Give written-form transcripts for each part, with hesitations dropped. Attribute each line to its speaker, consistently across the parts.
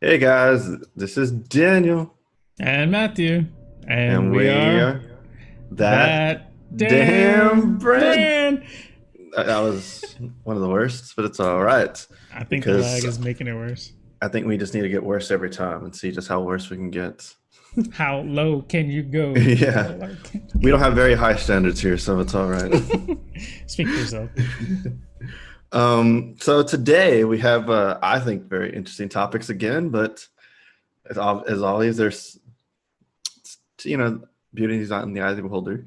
Speaker 1: Hey guys, this is Daniel,
Speaker 2: And Matthew. And
Speaker 1: and
Speaker 2: we
Speaker 1: we
Speaker 2: are
Speaker 1: are that
Speaker 2: that
Speaker 1: damn
Speaker 2: damn
Speaker 1: brand.
Speaker 2: brand.
Speaker 1: That was one of the worst, but it's all right
Speaker 2: I think the lag
Speaker 1: because
Speaker 2: is making it worse.
Speaker 1: I think we just need to get worse every time and see just how worse we can get.
Speaker 2: How low can you go? How
Speaker 1: Yeah,
Speaker 2: low can
Speaker 1: we
Speaker 2: you
Speaker 1: don't have very high standards here, so it's all right.
Speaker 2: go? Speak for yourself.
Speaker 1: So today we have, I think, very interesting topics again, but as always, there's, beauty is not in the eye of the beholder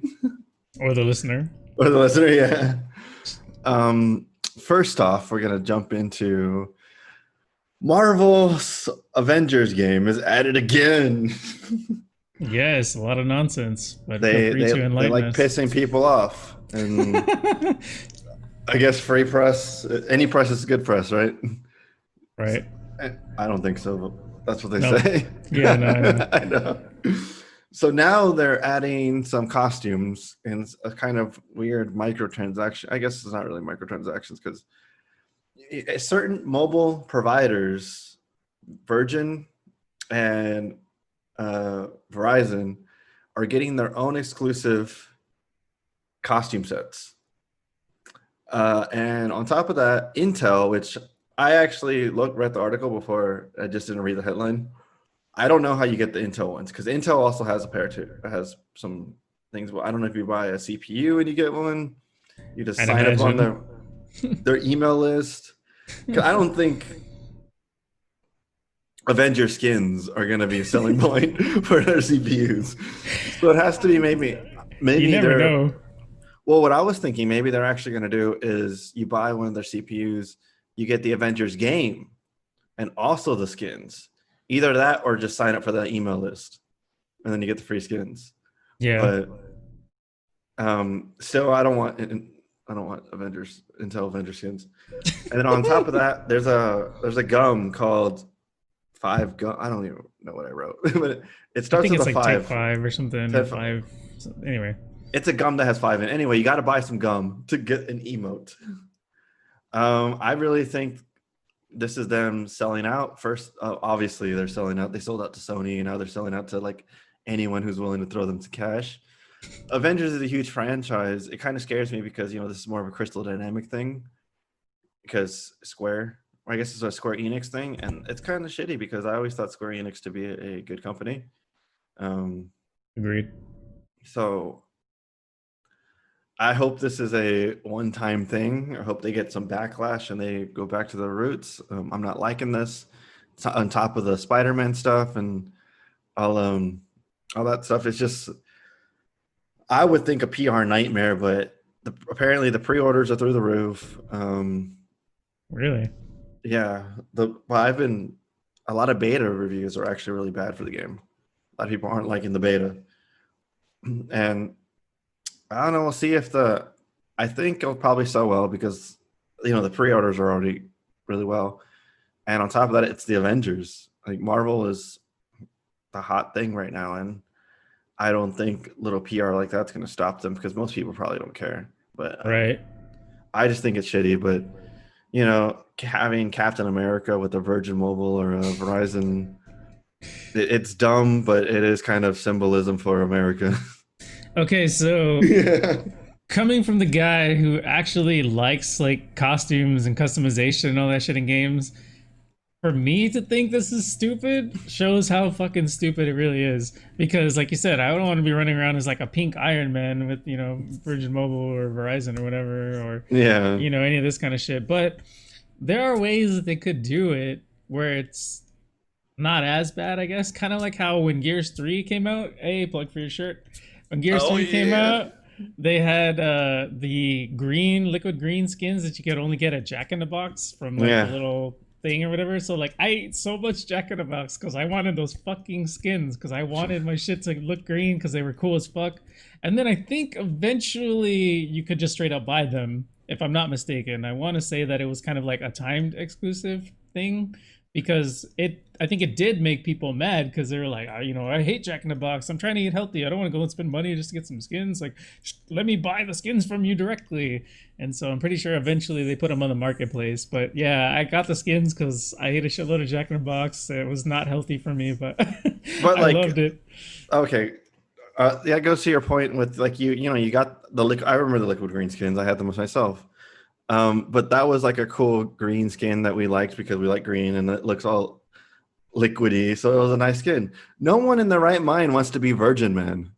Speaker 2: Or the listener.
Speaker 1: or the listener. Yeah. Um, First off, we're gonna jump into Marvel's Avengers game is at it again.
Speaker 2: Yes, a lot of nonsense, but feel
Speaker 1: they
Speaker 2: free
Speaker 1: they
Speaker 2: to
Speaker 1: they
Speaker 2: enlighten
Speaker 1: like
Speaker 2: us.
Speaker 1: pissing people off, and I guess free press, any press is good press, right?
Speaker 2: Right.
Speaker 1: I don't think so, but that's what they
Speaker 2: Nope.
Speaker 1: say.
Speaker 2: Yeah, no, I know.
Speaker 1: I know. So now they're adding some costumes and a kind of weird microtransaction. I guess it's not really microtransactions because certain mobile providers, Virgin and Verizon, are getting their own exclusive costume sets. And on top of that, Intel, which I actually read the article before, I just didn't read the headline. I don't know how you get the Intel ones because Intel also has a pair too. It has some things. Well, I don't know if you buy a CPU and you get one. You just
Speaker 2: I'd
Speaker 1: sign up on
Speaker 2: imagine.
Speaker 1: their email list. Because I don't think Avenger skins are going to be a selling point for their CPUs. So it has to be
Speaker 2: You
Speaker 1: maybe
Speaker 2: never
Speaker 1: they're,
Speaker 2: know.
Speaker 1: well, what I was thinking maybe they're actually going to do is you buy one of their CPUs, you get the Avengers game and also the skins. Either that or just sign up for the email list and then you get the free skins.
Speaker 2: Yeah.
Speaker 1: But still I don't want Avengers Intel Avenger skins. And then on top of that, there's a gum called five gum. I don't even know what I wrote, but it
Speaker 2: I
Speaker 1: starts
Speaker 2: think
Speaker 1: with
Speaker 2: it's
Speaker 1: a
Speaker 2: like take
Speaker 1: five.
Speaker 2: five or something, or five. Anyway.
Speaker 1: It's a gum that has five in it. Anyway, you got to buy some gum to get an emote. I really think this is them selling out. First, obviously they're selling out. They sold out to Sony, and now they're selling out to like anyone who's willing to throw them to cash. Avengers is a huge franchise. It kind of scares me because this is more of a Crystal Dynamic thing because Square, or I guess it's a Square Enix thing, and it's kind of shitty because I always thought Square Enix to be a good company. Um,
Speaker 2: Agreed.
Speaker 1: so I hope this is a one-time thing. I hope they get some backlash and they go back to their roots. I'm not liking this. It's on top of the Spider-Man stuff and all all that stuff. It's just I would think a PR nightmare, but apparently the pre-orders are through the roof.
Speaker 2: Really?
Speaker 1: Yeah, I've been a lot of beta reviews are actually really bad for the game. A lot of people aren't liking the beta, and I don't know. We'll see if I think it'll probably sell well because the pre-orders are already really well, and on top of that, it's the Avengers. Like Marvel is the hot thing right now, and I don't think little PR like that's going to stop them because most people probably don't care. But
Speaker 2: Right.
Speaker 1: I just think it's shitty. But having Captain America with a Virgin Mobile or a Verizon, it's dumb, but it is kind of symbolism for America.
Speaker 2: Okay, so
Speaker 1: Yeah.
Speaker 2: coming from the guy who actually likes like costumes and customization and all that shit in games, for me to think this is stupid shows how fucking stupid it really is. Because, like you said, I don't want to be running around as like a pink Iron Man with, Virgin Mobile or Verizon or whatever, or,
Speaker 1: Yeah.
Speaker 2: any of this kind of shit. But there are ways that they could do it where it's not as bad, I guess. Kind of like how when Gears 3 came out, hey, plug for your shirt. When Gears
Speaker 1: Oh
Speaker 2: 3 came
Speaker 1: yeah.
Speaker 2: out, they had the liquid green skins that you could only get at Jack in the Box from like the
Speaker 1: Yeah.
Speaker 2: little thing or whatever. So like I ate so much Jack in the Box because I wanted those fucking skins because I wanted my shit to look green because they were cool as fuck. And then I think eventually you could just straight up buy them, if I'm not mistaken. I want to say that it was kind of like a timed exclusive thing because I think it did make people mad because they were like, I hate Jack in the Box. I'm trying to eat healthy. I don't want to go and spend money just to get some skins. Like, let me buy the skins from you directly. And so I'm pretty sure eventually they put them on the marketplace. But yeah, I got the skins because I ate a shitload of Jack in the Box. It was not healthy for me, but
Speaker 1: But
Speaker 2: I
Speaker 1: like,
Speaker 2: loved it.
Speaker 1: okay, yeah, it goes to your point with like you got the I remember the liquid green skins. I had them myself. But that was like a cool green skin that we liked because we like green and it looks all liquidy. So it was a nice skin. No one in their right mind wants to be Virgin Man.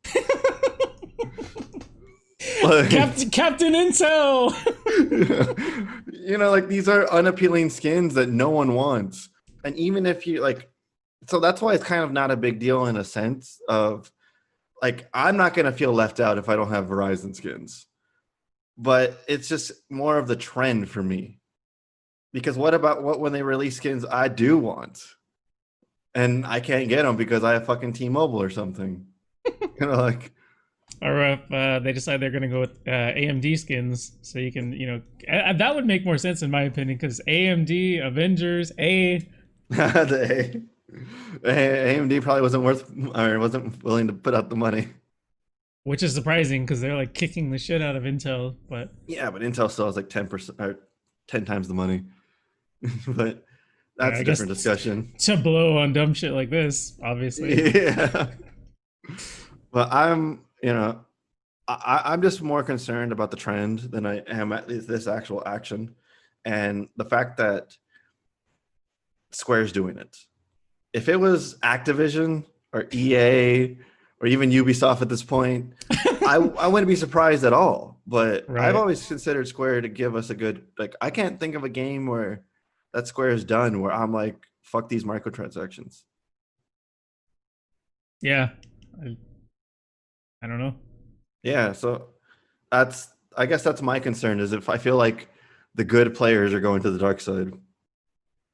Speaker 1: Like,
Speaker 2: Captain Intel.
Speaker 1: like these are unappealing skins that no one wants. And even if you like, so that's why it's kind of not a big deal in a sense of like, I'm not going to feel left out if I don't have Verizon skins. But it's just more of the trend for me. Because what when they release skins I do want? And I can't get them because I have fucking T-Mobile or something. Like,
Speaker 2: Or if they decide they're going to go with AMD skins, so you can, that would make more sense in my opinion, because AMD, Avengers,
Speaker 1: the AMD probably wasn't willing to put out the money.
Speaker 2: which is surprising because they're like kicking the shit out of Intel. But
Speaker 1: Yeah, but Intel still has like 10% or 10 times the money. But that's
Speaker 2: I
Speaker 1: a
Speaker 2: guess
Speaker 1: different discussion.
Speaker 2: to blow on dumb shit like this, obviously.
Speaker 1: Yeah. But I'm just more concerned about the trend than I am at this actual action, and the fact that Square's doing it. If it was Activision or EA or even Ubisoft at this point, I wouldn't be surprised at all. But I've
Speaker 2: Right.
Speaker 1: always considered Square to give us a good, like, I can't think of a game where that Square is done where I'm like, fuck these microtransactions.
Speaker 2: Yeah. I, I don't know.
Speaker 1: Yeah, so I guess that's my concern is if I feel like the good players are going to the dark side.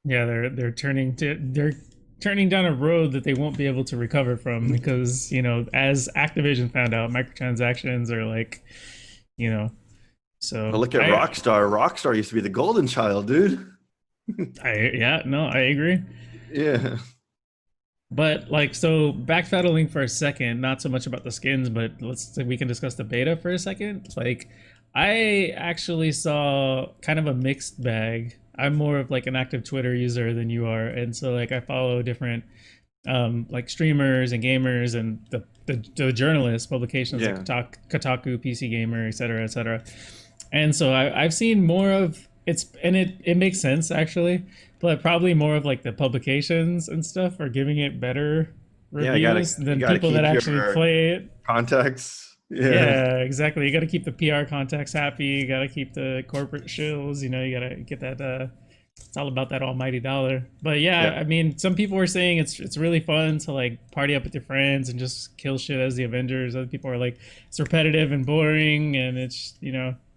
Speaker 2: Yeah, they're turning down a road that they won't be able to recover from because, as Activision found out, microtransactions are like, you know,
Speaker 1: But
Speaker 2: so
Speaker 1: look at Rockstar. Rockstar used to be the golden child, dude.
Speaker 2: yeah, no, I agree.
Speaker 1: Yeah.
Speaker 2: But like, so backpedaling for a second, not so much about the skins, but we can discuss the beta for a second. Like, I actually saw kind of a mixed bag. I'm more of like an active Twitter user than you are, and so like I follow different like streamers and gamers and the journalists, publications like
Speaker 1: Yeah.
Speaker 2: Kotaku, PC Gamer, etc., etc. And so I've seen more of it makes sense actually, but probably more of like the publications and stuff are giving it better
Speaker 1: Yeah,
Speaker 2: reviews
Speaker 1: you
Speaker 2: than
Speaker 1: gotta
Speaker 2: people that
Speaker 1: keep
Speaker 2: actually
Speaker 1: your
Speaker 2: play it.
Speaker 1: contacts. Yeah.
Speaker 2: Yeah, exactly. You got to keep the PR contacts happy. You got to keep the corporate shills. You got to get that. It's all about that almighty dollar. But yeah,
Speaker 1: Yeah.
Speaker 2: I mean, some people were saying it's really fun to like party up with your friends and just kill shit as the Avengers. Other people are like it's repetitive and boring, and it's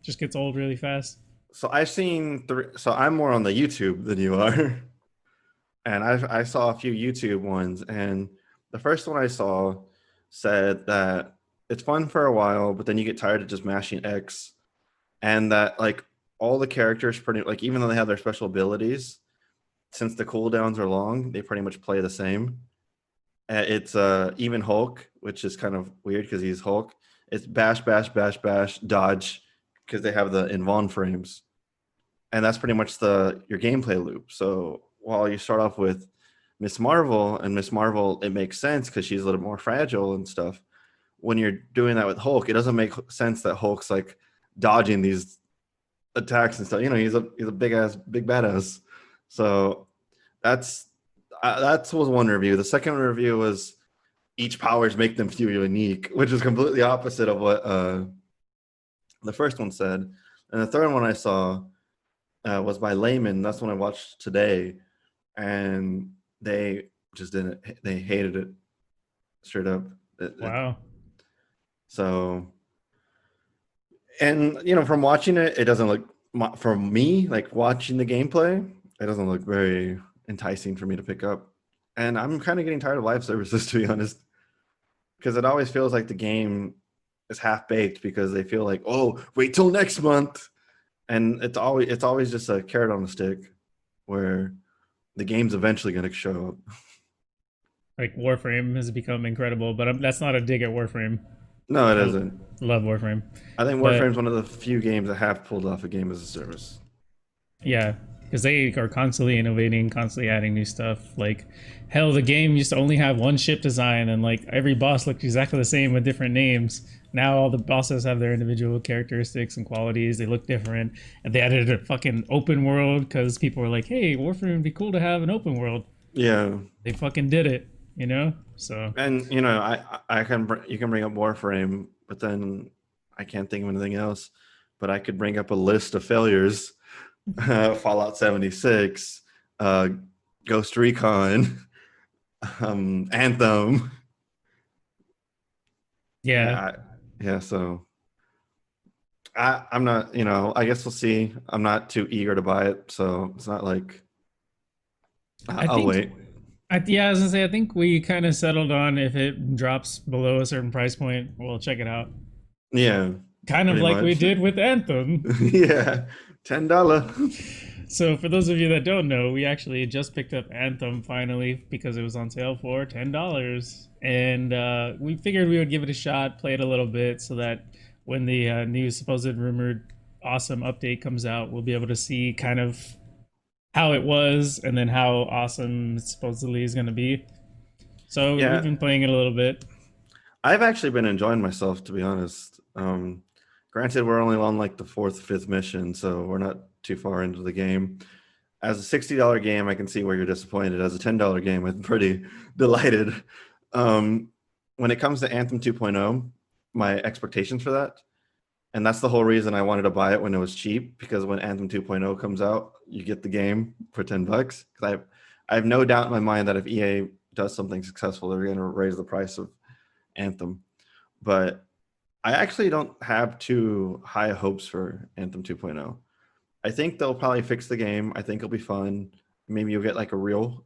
Speaker 2: just gets old really fast.
Speaker 1: So I've seen three. So I'm more on the YouTube than you are, and I saw a few YouTube ones, and the first one I saw said that it's fun for a while, but then you get tired of just mashing X, and that like all the characters pretty like even though they have their special abilities, since the cooldowns are long, they pretty much play the same. It's even Hulk, which is kind of weird because he's Hulk. It's bash, bash, bash, bash, dodge, because they have the invuln frames, and that's pretty much the your gameplay loop. So while you start off with Miss Marvel, and Miss Marvel, it makes sense because she's a little more fragile and stuff. When you're doing that with Hulk, it doesn't make sense that Hulk's like dodging these attacks and stuff. He's a big badass. So that's that was one review. The second review was each powers make them feel unique, which is completely opposite of what the first one said. And the third one I saw was by Layman. That's one I watched today, and they just didn't. They hated it straight up.
Speaker 2: Wow.
Speaker 1: So, and from watching it, it doesn't look for me like watching the gameplay. It doesn't look very enticing for me to pick up, and I'm kind of getting tired of live services to be honest, because it always feels like the game is half baked because they feel like, oh, wait till next month, and it's always just a carrot on a stick, where the game's eventually going to show up.
Speaker 2: Like Warframe has become incredible, but that's not a dig at Warframe.
Speaker 1: No, it
Speaker 2: I
Speaker 1: isn't.
Speaker 2: love Warframe,
Speaker 1: I think
Speaker 2: but
Speaker 1: Warframe's one of the few games that have pulled off a game as a service.
Speaker 2: yeah, because they are constantly innovating, constantly adding new stuff. Like, hell, the game used to only have one ship design, and like every boss looked exactly the same with different names. Now all the bosses have their individual characteristics and qualities. They look different, and they added a fucking open world because people were like, "Hey, Warframe would be cool to have an open world."
Speaker 1: Yeah,
Speaker 2: They fucking did it, you know. So
Speaker 1: and I can you can bring up Warframe, but then I can't think of anything else. But I could bring up a list of failures: Fallout 76, Ghost Recon, Anthem.
Speaker 2: yeah,
Speaker 1: Yeah. So I'm not. I guess we'll see. I'm not too eager to buy it, so it's not like
Speaker 2: I
Speaker 1: I'll
Speaker 2: think
Speaker 1: wait.
Speaker 2: yeah, I was gonna say I think we kind of settled on if it drops below a certain price point, we'll check it out.
Speaker 1: Yeah,
Speaker 2: Kind of
Speaker 1: pretty
Speaker 2: like we
Speaker 1: much.
Speaker 2: did with Anthem.
Speaker 1: Yeah, $10.
Speaker 2: So for those of you that don't know, we actually just picked up Anthem finally because it was on sale for $10, and we figured we would give it a shot, play it a little bit, so that when the new supposed rumored awesome update comes out, we'll be able to see kind of how it was and then how awesome it supposedly is going to be. So we've
Speaker 1: Yeah,
Speaker 2: been playing it a little bit.
Speaker 1: I've actually been enjoying myself, to be honest. Granted, we're only on like the fourth, fifth mission, so we're not too far into the game. As a $60 game, I can see where you're disappointed. As a $10 game, I'm pretty delighted. When it comes to Anthem 2.0, my expectations for that, and that's the whole reason I wanted to buy it when it was cheap, because when Anthem 2.0 comes out, you get the game for $10. Because I have no doubt in my mind that if EA does something successful, they're going to raise the price of Anthem. But I actually don't have too high hopes for Anthem 2.0. I think they'll probably fix the game. I think it'll be fun. Maybe you'll get like a real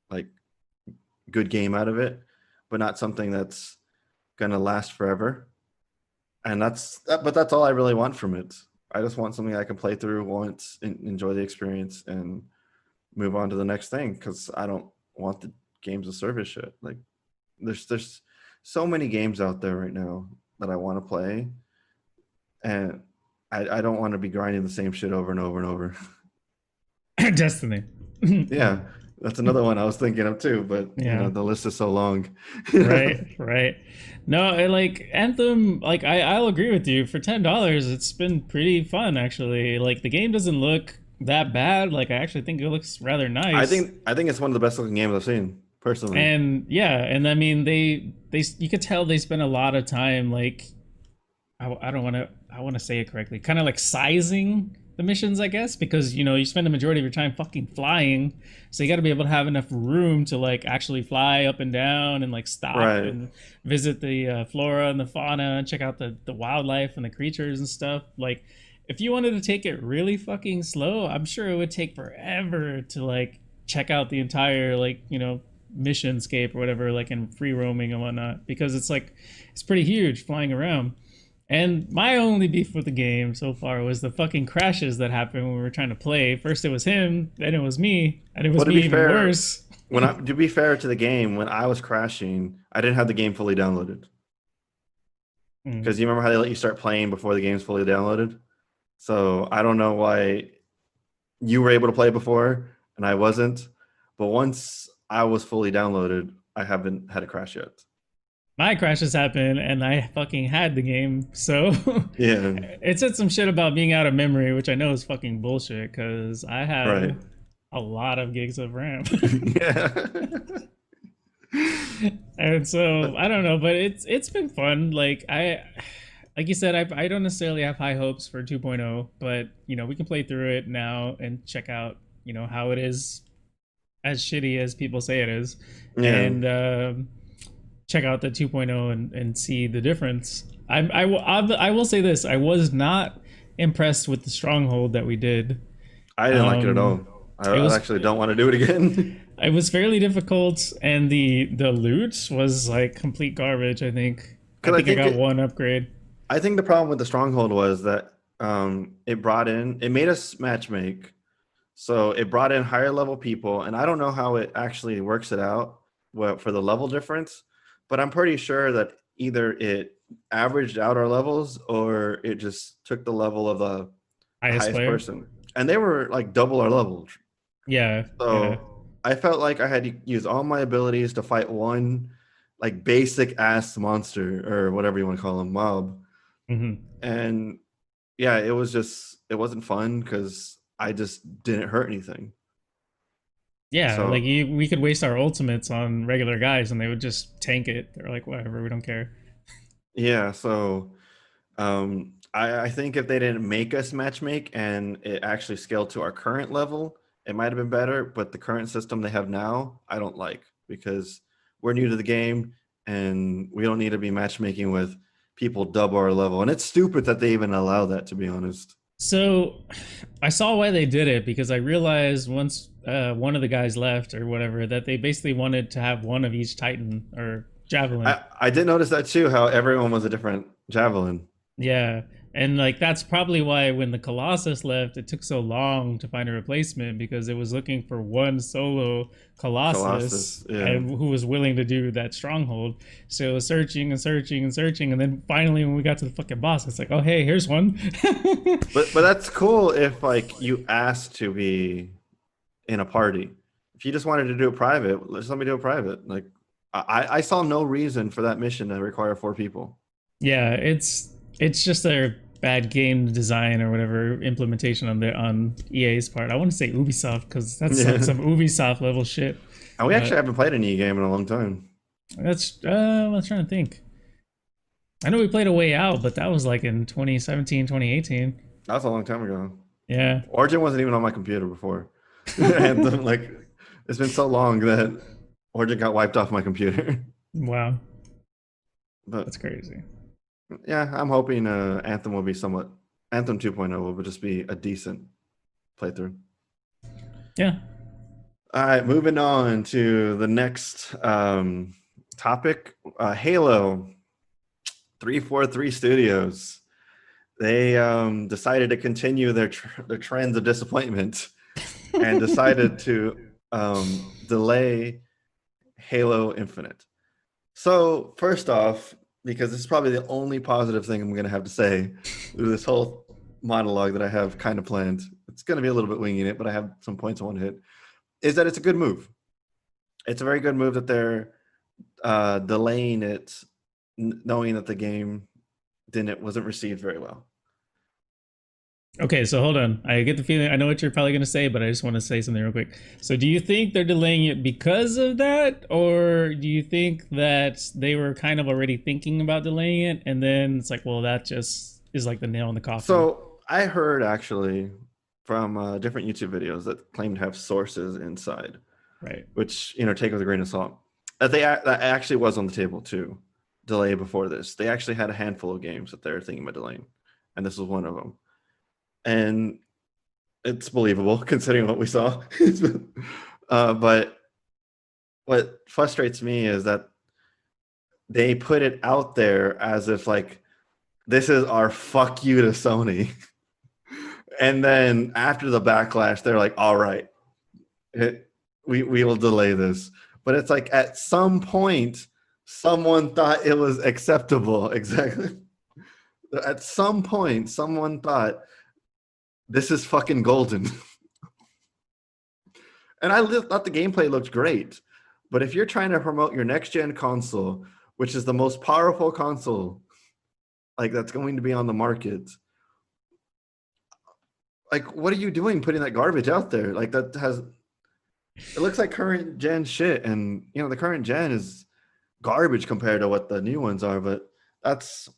Speaker 1: like good game out of it, but not something that's gonna last forever. And but that's all I really want from it. I just want something I can play through once, enjoy the experience, and move on to the next thing. Because I don't want the games of service shit. Like there's so many games out there right now that I want to play, and I don't want to be grinding the same shit over and over and over.
Speaker 2: Destiny.
Speaker 1: Yeah, that's another one I was thinking of too, but
Speaker 2: Yeah.
Speaker 1: the list is so long.
Speaker 2: Right. No, like Anthem, like I'll agree with you. For $10, it's been pretty fun actually. Like the game doesn't look that bad. Like I actually think it looks rather
Speaker 1: I
Speaker 2: nice.
Speaker 1: think it's one of the best looking games I've seen personally.
Speaker 2: And yeah, and I mean they you could tell they spent a lot of time like I don't want to I want to say it correctly, kind of like sizing the missions, I guess, because you spend the majority of your time fucking flying, so you got to be able to have enough room to like actually fly up and down and like stop
Speaker 1: Right.
Speaker 2: and visit the flora and the fauna and check out the wildlife and the creatures and stuff. Like if you wanted to take it really fucking slow, I'm sure it would take forever to like check out the entire like mission scape or whatever, like in free roaming and whatnot, because it's pretty huge flying around. And my only beef with the game so far was the fucking crashes that happened when we were trying to play. First it was him, then it was me, and it was
Speaker 1: Well, to
Speaker 2: me
Speaker 1: be
Speaker 2: even
Speaker 1: fair,
Speaker 2: worse.
Speaker 1: to be fair to the game, when I was crashing, I didn't have the game fully downloaded. Because you remember how they let you start playing before the game's fully downloaded? So I don't know why you were able to play before and I wasn't. But once I was fully downloaded, I haven't had a crash yet.
Speaker 2: My crashes happened and I fucking had the game. So
Speaker 1: Yeah.
Speaker 2: it said some shit about being out of memory, which I know is fucking bullshit because I have
Speaker 1: Right.
Speaker 2: a lot of gigs of RAM.
Speaker 1: Yeah.
Speaker 2: And so I don't know, but it's been fun. Like you said, I don't necessarily have high hopes for 2.0, but we can play through it now and check out how it is, as shitty as people say it is,
Speaker 1: Yeah.
Speaker 2: and check out the 2.0 and see the difference. I will say this: I was not impressed with the stronghold that we did.
Speaker 1: I didn't like it at all. I actually don't want to do it again.
Speaker 2: It was fairly difficult, and the loot was like complete garbage. I think I got one upgrade.
Speaker 1: I think the problem with the stronghold was that it made us matchmake. So it brought in higher level people, and I don't know how it actually works it out for the level difference, but I'm pretty sure that either it averaged out our levels or it just took the level of the
Speaker 2: Highest
Speaker 1: highest
Speaker 2: player.
Speaker 1: person, and they were like double our level.
Speaker 2: Yeah, yeah.
Speaker 1: So I felt like I had to use all my abilities to fight one like basic ass monster or whatever you want to call him, mob.
Speaker 2: Hmm.
Speaker 1: And yeah, it wasn't fun because I just didn't hurt anything.
Speaker 2: Yeah, like
Speaker 1: So
Speaker 2: we could waste our ultimates on regular guys and they would just tank it. They're like, whatever, we don't care.
Speaker 1: yeah, so I think if they didn't make us matchmake and it actually scaled to our current level, it might have been better. But the current system they have now, I don't like because we're new to the game and we don't need to be matchmaking with people double our level. And it's stupid that they even allow that, to be honest.
Speaker 2: So I saw why they did it because I realized once one of the guys left or whatever that they basically wanted to have one of each Titan or Javelin.
Speaker 1: I did notice that too, how everyone was a different javelin.
Speaker 2: Yeah. And like that's probably why when the Colossus left, it took so long to find a replacement because it was looking for one solo Colossus
Speaker 1: Colossus, yeah.
Speaker 2: and who was willing to do that stronghold. So it was searching and searching and searching, and then finally when we got to the fucking boss, it's like, oh hey, here's one.
Speaker 1: But that's cool if like you asked to be in a party. If you just wanted to do it private, let me do it private. Like I saw no reason for that mission to require 4 people.
Speaker 2: Yeah, it's just a bad game design or whatever implementation on EA's part. I want to say Ubisoft because that's like
Speaker 1: Yeah.
Speaker 2: some Ubisoft level shit.
Speaker 1: And we
Speaker 2: But
Speaker 1: actually haven't played an E game in a long time.
Speaker 2: that's I'm trying to think. I know we played a way out, but that was like in 2017, 2018.
Speaker 1: That was a long time ago.
Speaker 2: Yeah.
Speaker 1: Origin wasn't even on my computer before. And then, like it's been so long that Origin got wiped off my computer.
Speaker 2: Wow.
Speaker 1: But
Speaker 2: That's crazy.
Speaker 1: yeah, I'm hoping Anthem will be somewhat Anthem 2.0 will just be a decent playthrough.
Speaker 2: Yeah.
Speaker 1: All right, moving on to the next topic. Halo 343 Studios. They decided to continue their trends of disappointment and decided to delay Halo Infinite. So first off, because this is probably the only positive thing I'm going to have to say through this whole monologue that I have kind of planned. It's going to be a little bit winging it, but I have some points I want to hit. Is that it's a good move. It's a very good move that they're delaying it, knowing that the game wasn't received very well.
Speaker 2: Okay, so hold on. I get the feeling I know what you're probably going to say, but I just want to say something real quick. So, do you think they're delaying it because of that, or do you think that they were kind of already thinking about delaying it, and then it's like, well, that just is like the nail in the coffin?
Speaker 1: So I heard actually from different YouTube videos that claim to have sources inside,
Speaker 2: Right.
Speaker 1: which take with a grain of salt. That that actually was on the table too. Delay before this, they actually had a handful of games that they were thinking about delaying, and this was one of them. And it's believable considering what we saw. But what frustrates me is that they put it out there as if like this is our fuck you to Sony. And then after the backlash, they're like, all right, we will delay this. But it's like at some point, someone thought it was acceptable. Exactly. At some point, someone thought this is fucking golden. And I thought the gameplay looked great. But if you're trying to promote your next gen console, which is the most powerful console like that's going to be on the market, like what are you doing putting that garbage out there? Like that has it looks like current gen shit, and the current gen is garbage compared to what the new ones are, but that's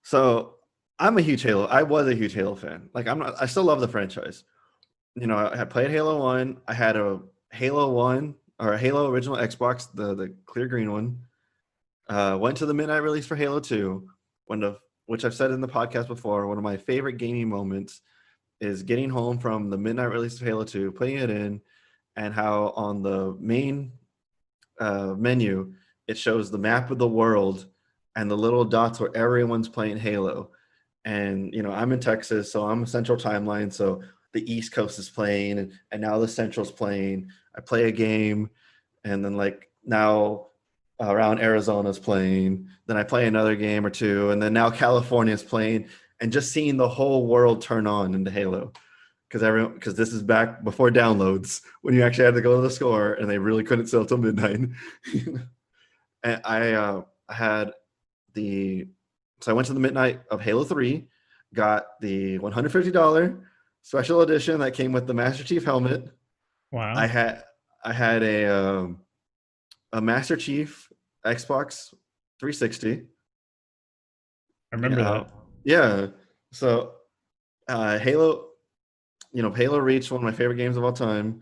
Speaker 1: so I was a huge Halo fan. Like I still love the franchise. I had played Halo 1. I had a Halo 1 or a Halo original Xbox, the clear green one. Went to the midnight release for Halo 2, which I've said in the podcast before, one of my favorite gaming moments is getting home from the midnight release of Halo 2, putting it in, and how on the main menu, it shows the map of the world and the little dots where everyone's playing Halo. And, I'm in Texas, so I'm a central timeline. So the East Coast is playing, and now the Central's playing. I play a game, and then like now around Arizona's playing. Then I play another game or two, and then now California's playing, and just seeing the whole world turn on into Halo. Because this is back before downloads when you actually had to go to the store and they really couldn't sell till midnight. And I had so I went to the midnight of Halo 3, got the $150 special edition that came with the Master Chief helmet.
Speaker 2: Wow.
Speaker 1: I had a Master Chief Xbox 360.
Speaker 2: I remember that.
Speaker 1: Yeah. So Halo, Halo Reach, one of my favorite games of all time.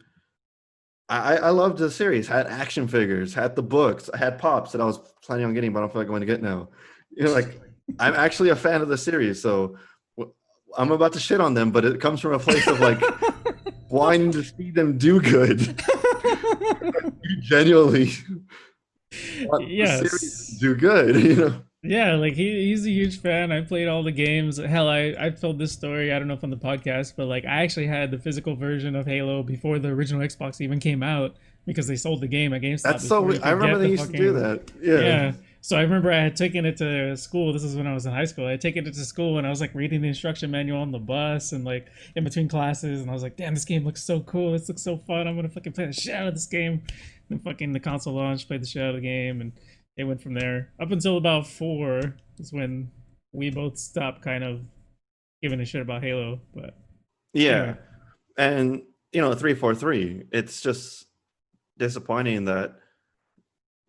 Speaker 1: I loved the series. Had action figures, had the books, I had pops that I was planning on getting, but I don't feel like going to get now. Like I'm actually a fan of the series, so I'm about to shit on them, but it comes from a place of like wanting to see them do good. You genuinely want the series to do good,
Speaker 2: Yeah, like he's a huge fan. I played all the games. Hell, I told this story, I don't know if on the podcast, but like I actually had the physical version of Halo before the original Xbox even came out because they sold the game at GameStop.
Speaker 1: That's so weird. I remember they used to do that. Yeah.
Speaker 2: So I remember I had taken it to school. This is when I was in high school. I had taken it to school and I was like reading the instruction manual on the bus and like in between classes, and I was like, damn, this game looks so cool. This looks so fun. I'm gonna fucking play the shit out of this game. And fucking the console launched, played the shit out of the game, and it went from there. Up until about 4 is when we both stopped kind of giving a shit about Halo. But
Speaker 1: yeah, anyway. And 343, it's just disappointing that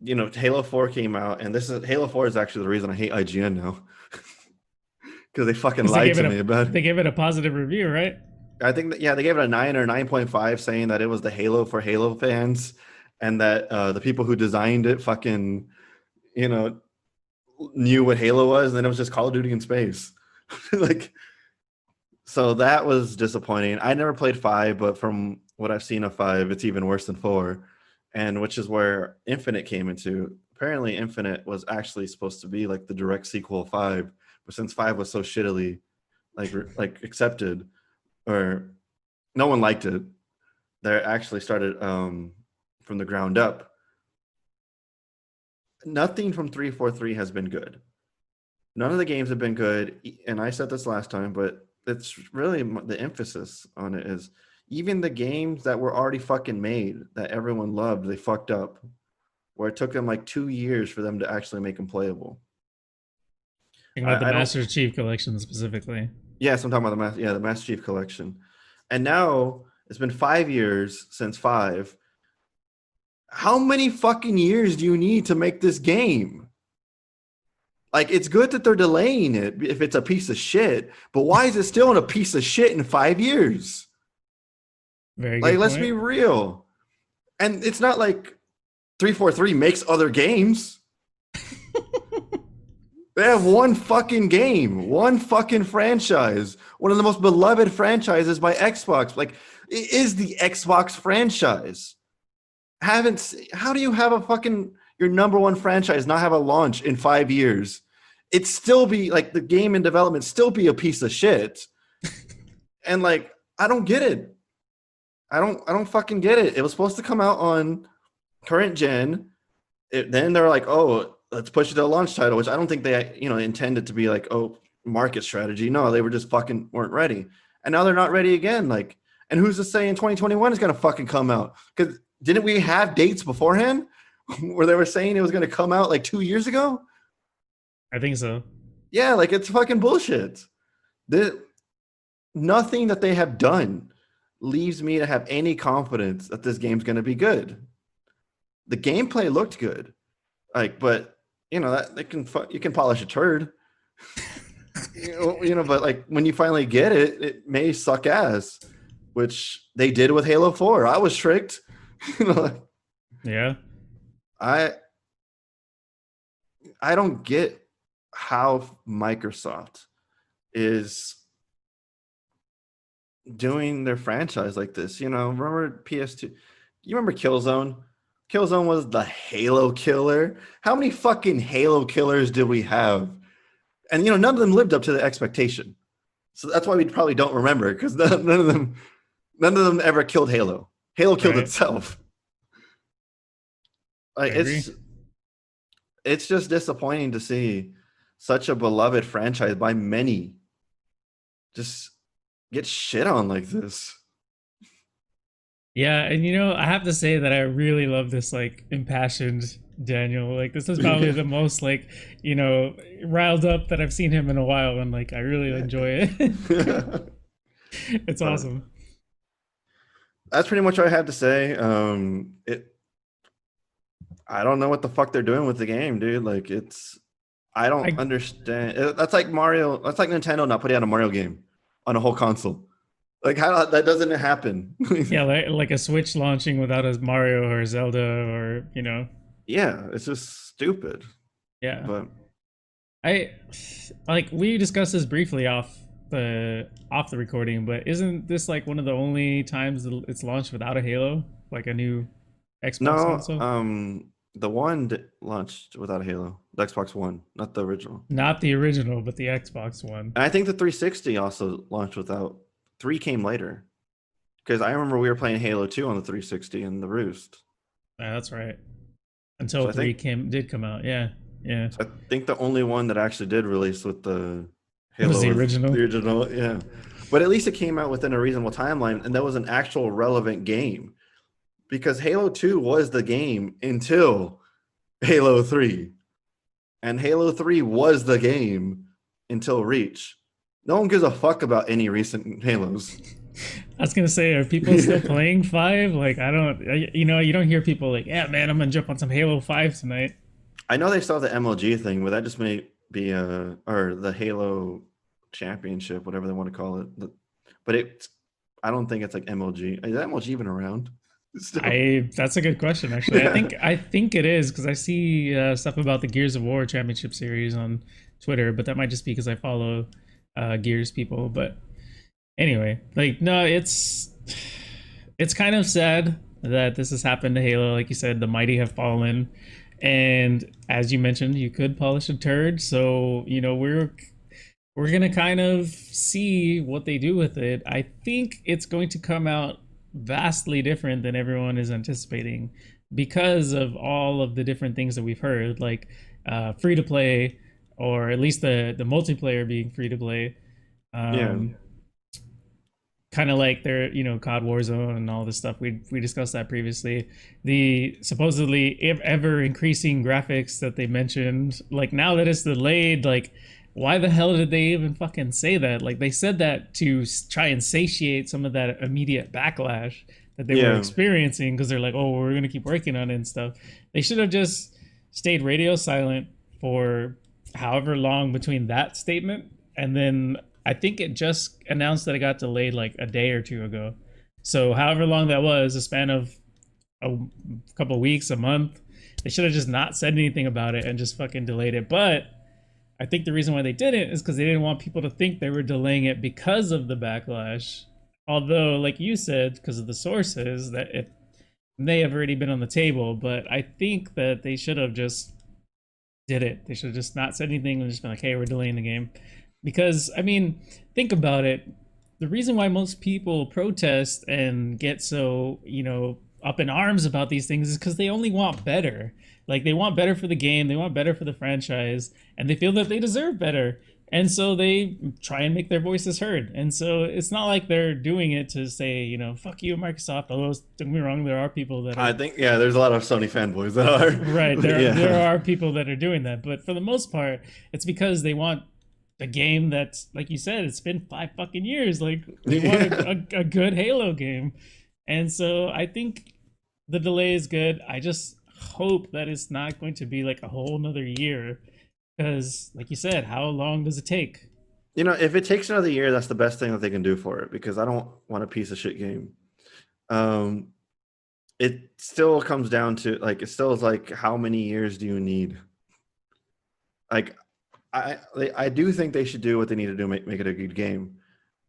Speaker 1: Halo 4 came out, and Halo 4 is actually the reason I hate IGN now. Because they fucking lied to me about it.
Speaker 2: They gave it a positive review, right?
Speaker 1: I think that, they gave it a 9 or 9.5, saying that it was the Halo for Halo fans, and that the people who designed it fucking knew what Halo was, and then it was just Call of Duty in space. So that was disappointing. I never played 5, but from what I've seen of 5, it's even worse than 4, and which is where Infinite came into. Apparently Infinite was actually supposed to be like the direct sequel of 5, but since 5 was so shittily like accepted, or no one liked it, they actually started from the ground up. Nothing from 343 has been good. None of the games have been good, and I said this last time, but it's really the emphasis on it is even the games that were already fucking made that everyone loved, they fucked up, where it took them like 2 years for them to actually make them playable.
Speaker 2: About the Master Chief Collection specifically.
Speaker 1: Yes, I'm talking about the Master Chief Collection. And now it's been 5 years since 5. How many fucking years do you need to make this game? Like, it's good that they're delaying it if it's a piece of shit, but why is it still in a piece of shit in 5 years?
Speaker 2: Very good.
Speaker 1: Let's be real. And it's not like 343 makes other games. They have one fucking game, one fucking franchise, one of the most beloved franchises by Xbox. Like, it is the Xbox franchise. How do you have a fucking your number one franchise not have a launch in 5 years? It still be like the game in development still be a piece of shit. And like, I don't get it. I don't fucking get it. It was supposed to come out on current gen. Then they're like, oh, let's push it to a launch title, which I don't think they intended to be like, oh, market strategy. No, they were just fucking weren't ready. And now they're not ready again. Like, and who's to say in 2021 is gonna fucking come out? Because didn't we have dates beforehand where they were saying it was going to come out like 2 years ago?
Speaker 2: I think so.
Speaker 1: Yeah, like it's fucking bullshit. Nothing that they have done leaves me to have any confidence that this game's going to be good. The gameplay looked good, but that you can polish a turd, But like when you finally get it, it may suck ass, which they did with Halo 4. I was tricked.
Speaker 2: Yeah.
Speaker 1: I don't get how Microsoft is doing their franchise like this. Remember PS2? You remember Killzone? Killzone was the Halo killer. How many fucking Halo killers did we have? And none of them lived up to the expectation. So that's why we probably don't remember, because none of them ever killed Halo. Halo killed
Speaker 2: Right.
Speaker 1: itself.
Speaker 2: I
Speaker 1: Like
Speaker 2: agree.
Speaker 1: it's just disappointing to see such a beloved franchise by many just get shit on like this.
Speaker 2: Yeah, and I have to say that I really love this like impassioned Daniel. Like this is probably
Speaker 1: Yeah.
Speaker 2: the most like, riled up that I've seen him in a while, and like I really enjoy it. It's
Speaker 1: But
Speaker 2: awesome.
Speaker 1: that's pretty much what I had to say. I don't know what the fuck they're doing with the game, dude. Like I don't
Speaker 2: I
Speaker 1: understand. That's like Mario. That's like Nintendo not putting out a Mario game on a whole console. Like how that doesn't happen.
Speaker 2: Yeah, like a Switch launching without a Mario or Zelda or
Speaker 1: Yeah, it's just stupid.
Speaker 2: yeah.
Speaker 1: But
Speaker 2: I like we discussed this briefly off the recording, but isn't this like one of the only times that it's launched without a Halo, like a new Xbox
Speaker 1: no,
Speaker 2: console?
Speaker 1: the one launched without a Halo. The Xbox One, not the original.
Speaker 2: Not the original, but the Xbox one.
Speaker 1: And I think the 360 also launched without. Three came later because I remember we were playing Halo 2 on the 360 in the Roost.
Speaker 2: Yeah, that's right. Until
Speaker 1: So
Speaker 2: three did come out. Yeah, yeah.
Speaker 1: I think the only one that actually did release with the
Speaker 2: It was
Speaker 1: Halo
Speaker 2: the
Speaker 1: was
Speaker 2: original.
Speaker 1: the original. Yeah, but at least it came out within a reasonable timeline, and that was an actual relevant game because Halo 2 was the game until Halo 3, and Halo 3 was the game until Reach. No one gives a fuck about any recent Halos.
Speaker 2: I was gonna say, are people still playing five? Like, I don't, you don't hear people like, yeah, man, I'm gonna jump on some Halo 5 tonight.
Speaker 1: I know they still have the MLG thing, but that just may be or the Halo Championship, whatever they want to call it. But I don't think it's like MLG. Is MLG even around? Still.
Speaker 2: That's a good question, actually.
Speaker 1: Yeah.
Speaker 2: I think it is because I see stuff about the Gears of War Championship Series on Twitter, but that might just be because I follow Gears people. But anyway, like, no, it's kind of sad that this has happened to Halo. Like you said, the mighty have fallen, and as you mentioned, you could polish a turd. So we're gonna kind of see what they do with it. I think it's going to come out vastly different than everyone is anticipating because of all of the different things that we've heard, like free to play, or at least the multiplayer being free to play.
Speaker 1: Yeah.
Speaker 2: Kind of like their COD Warzone and all this stuff. We discussed that previously. The supposedly ever increasing graphics that they mentioned, like now that it's delayed, like why the hell did they even fucking say that? Like they said that to try and satiate some of that immediate backlash that they were experiencing, because they're like, oh, we're gonna keep working on it and stuff. They should have just stayed radio silent for however long between that statement and then I think it just announced that it got delayed like a day or two ago. So however long that was, a span of a couple of weeks, a month, they should have just not said anything about it and just fucking delayed it. But I think the reason why they didn't is because they didn't want people to think they were delaying it because of the backlash. Although, like you said, because of the sources, that it may have already been on the table. But I think that they should have just did it. They should have just not said anything and just been like, hey, we're delaying the game. Because, I mean, think about it. The reason why most people protest and get so, up in arms about these things is because they only want better. Like, they want better for the game, they want better for the franchise, and they feel that they deserve better. And so they try and make their voices heard. And so it's not like they're doing it to say, fuck you, Microsoft. Although, don't get me wrong, there are people that are.
Speaker 1: I think, there's a lot of Sony fanboys that are.
Speaker 2: Right. There are people that are doing that. But for the most part, it's because they want a game that's, like you said, it's been 5 fucking years. Like, they want a good Halo game. And so I think the delay is good. I just hope that it's not going to be like a whole nother year. Because, like you said, how long does it take?
Speaker 1: If it takes another year, that's the best thing that they can do for it, because I don't want a piece of shit game. It still comes down to, like, it still is like, how many years do you need? Like, I do think they should do what they need to do, make it a good game,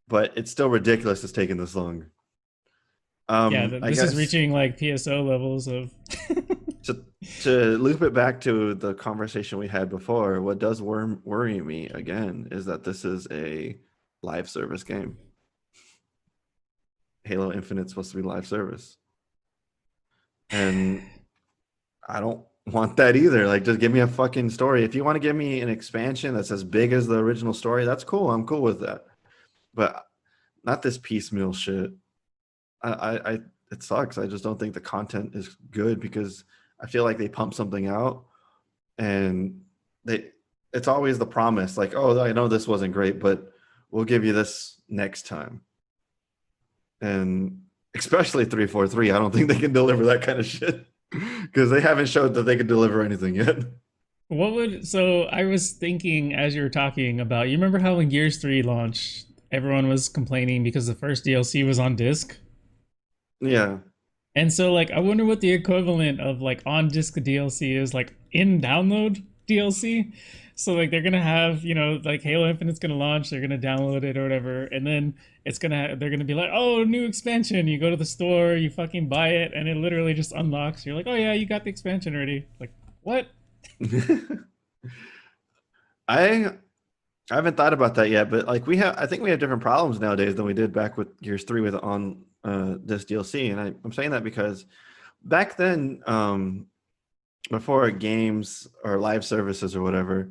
Speaker 1: but it's still ridiculous it's taking this long.
Speaker 2: This is reaching like PSO levels of.
Speaker 1: to loop it back to the conversation we had before, what does worry me again is that this is a live service game. Halo Infinite's supposed to be live service. And I don't want that either. Like, just give me a fucking story. If you want to give me an expansion that's as big as the original story, that's cool. I'm cool with that. But not this piecemeal shit. I it sucks. I just don't think the content is good because I feel like they pump something out and it's always the promise, like, oh, I know this wasn't great, but we'll give you this next time. And especially 343, I don't think they can deliver that kind of shit because they haven't showed that they can deliver anything yet.
Speaker 2: So I was thinking as you were talking about, you remember how when Gears 3 launched, everyone was complaining because the first DLC was on disc?
Speaker 1: Yeah.
Speaker 2: And so like I wonder what the equivalent of like on disc DLC is, like in download DLC. So like they're gonna have, like Halo Infinite's gonna launch, they're gonna download it or whatever, and then they're gonna be like, oh, new expansion. You go to the store, you fucking buy it, and it literally just unlocks. You're like, oh yeah, you got the expansion already. Like, what?
Speaker 1: I haven't thought about that yet, but like I think we have different problems nowadays than we did back with Gears 3 with on this DLC. And I'm saying that because back then, before games or live services or whatever,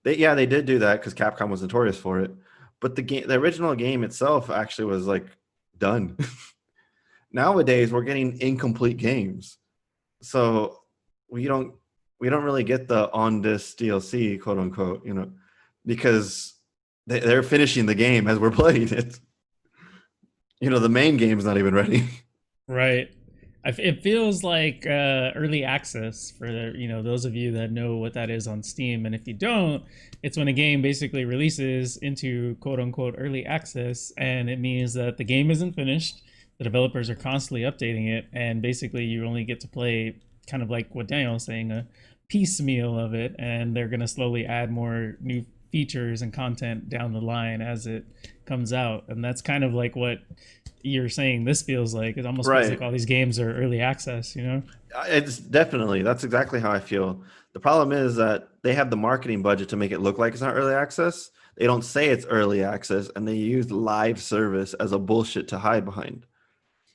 Speaker 1: they did do that because Capcom was notorious for it. But the original game itself actually was like done. Nowadays, we're getting incomplete games, so we don't really get the on this DLC, quote unquote, because they're finishing the game as we're playing it. The main game's not even ready.
Speaker 2: Right. It feels like early access for those of you that know what that is on Steam, and if you don't, it's when a game basically releases into quote unquote early access, and it means that the game isn't finished. The developers are constantly updating it, and basically you only get to play kind of like what Daniel was saying, a piecemeal of it, and they're going to slowly add more new features and content down the line as it comes out. And that's kind of like what you're saying this feels like. It almost feels like all these games are early access,
Speaker 1: It's definitely, that's exactly how I feel. The problem is that they have the marketing budget to make it look like it's not early access. They don't say it's early access, and they use live service as a bullshit to hide behind.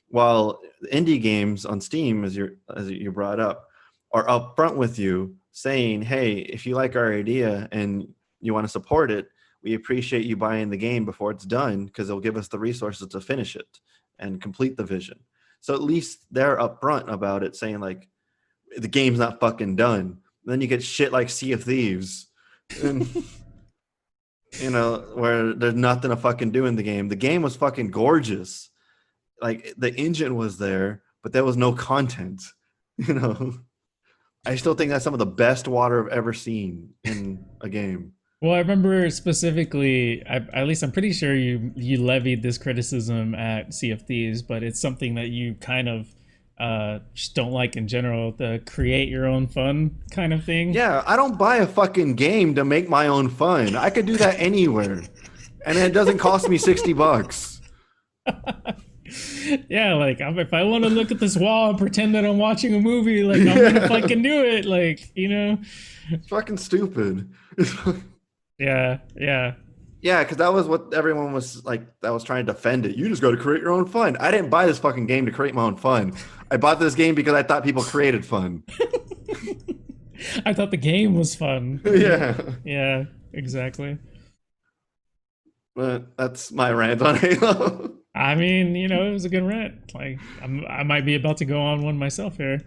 Speaker 1: While indie games on Steam, as you brought up, are upfront with you saying, hey, if you like our idea and you want to support it, we appreciate you buying the game before it's done because it'll give us the resources to finish it and complete the vision. So at least they're upfront about it, saying like, the game's not fucking done. And then you get shit like Sea of Thieves, and, where there's nothing to fucking do in the game. The game was fucking gorgeous. Like, the engine was there, but there was no content. I still think that's some of the best water I've ever seen in a game.
Speaker 2: Well, I remember specifically, at least I'm pretty sure you levied this criticism at Sea of Thieves, but it's something that you kind of just don't like in general, the create your own fun kind of thing.
Speaker 1: Yeah, I don't buy a fucking game to make my own fun. I could do that anywhere, and it doesn't cost me $60.
Speaker 2: Yeah, like if I want to look at this wall and pretend that I'm watching a movie, like I'm gonna fucking do it. Like,
Speaker 1: it's fucking stupid.
Speaker 2: Yeah.
Speaker 1: Yeah, because that was what everyone was like, that was trying to defend it. You just got to create your own fun. I didn't buy this fucking game to create my own fun. I bought this game because I thought people created fun.
Speaker 2: I thought the game was fun.
Speaker 1: Yeah.
Speaker 2: Yeah, exactly.
Speaker 1: But that's my rant on Halo.
Speaker 2: I mean, it was a good rant. Like, I might be about to go on one myself here.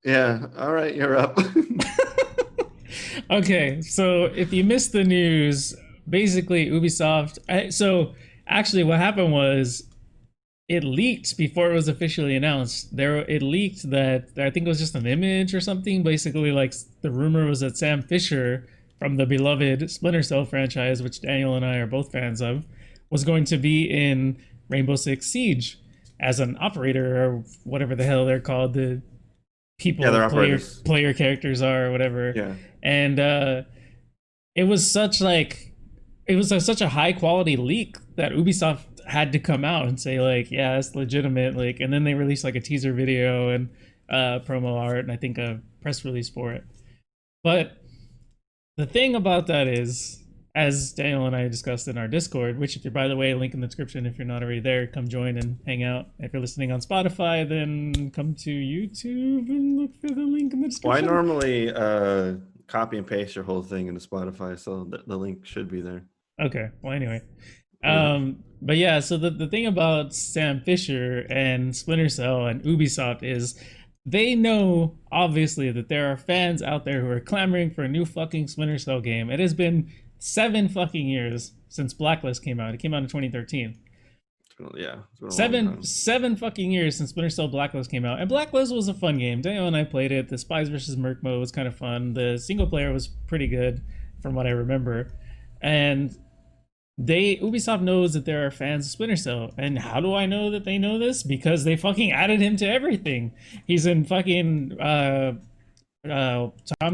Speaker 1: Yeah. All right, you're up.
Speaker 2: Okay, so if you missed the news, basically Ubisoft. So actually, what happened was it leaked before it was officially announced. It leaked that I think it was just an image or something. Basically, like the rumor was that Sam Fisher from the beloved Splinter Cell franchise, which Daniel and I are both fans of, was going to be in Rainbow Six Siege as an operator or whatever the hell they're called. The people player characters are or whatever.
Speaker 1: Yeah.
Speaker 2: And it was such a high quality leak that Ubisoft had to come out and say like, yeah, it's legitimate. Like, and then they released like a teaser video and promo art and I think a press release for it. But the thing about that is as Daniel and I discussed in our Discord, which, if you're, by the way, link in the description. If you're not already there, come join and hang out. If you're listening on Spotify, then come to YouTube and look for the link in the
Speaker 1: Well, I
Speaker 2: description.
Speaker 1: normally copy and paste your whole thing into Spotify, so the link should be there.
Speaker 2: Okay. Well, anyway.
Speaker 1: Yeah.
Speaker 2: But yeah, so the thing about Sam Fisher and Splinter Cell and Ubisoft is they know, obviously, that there are fans out there who are clamoring for a new fucking Splinter Cell game. It has been 7 fucking years since Blacklist came out. It came out in 2013.
Speaker 1: It's been a long
Speaker 2: Seven
Speaker 1: time.
Speaker 2: 7 fucking years since Splinter Cell Blacklist came out, and Blacklist was a fun game. Daniel and I played it. The Spies versus Merc mode was kind of fun. The single player was pretty good, from what I remember. And Ubisoft knows that there are fans of Splinter Cell, and how do I know that they know this? Because they fucking added him to everything. He's in fucking Tom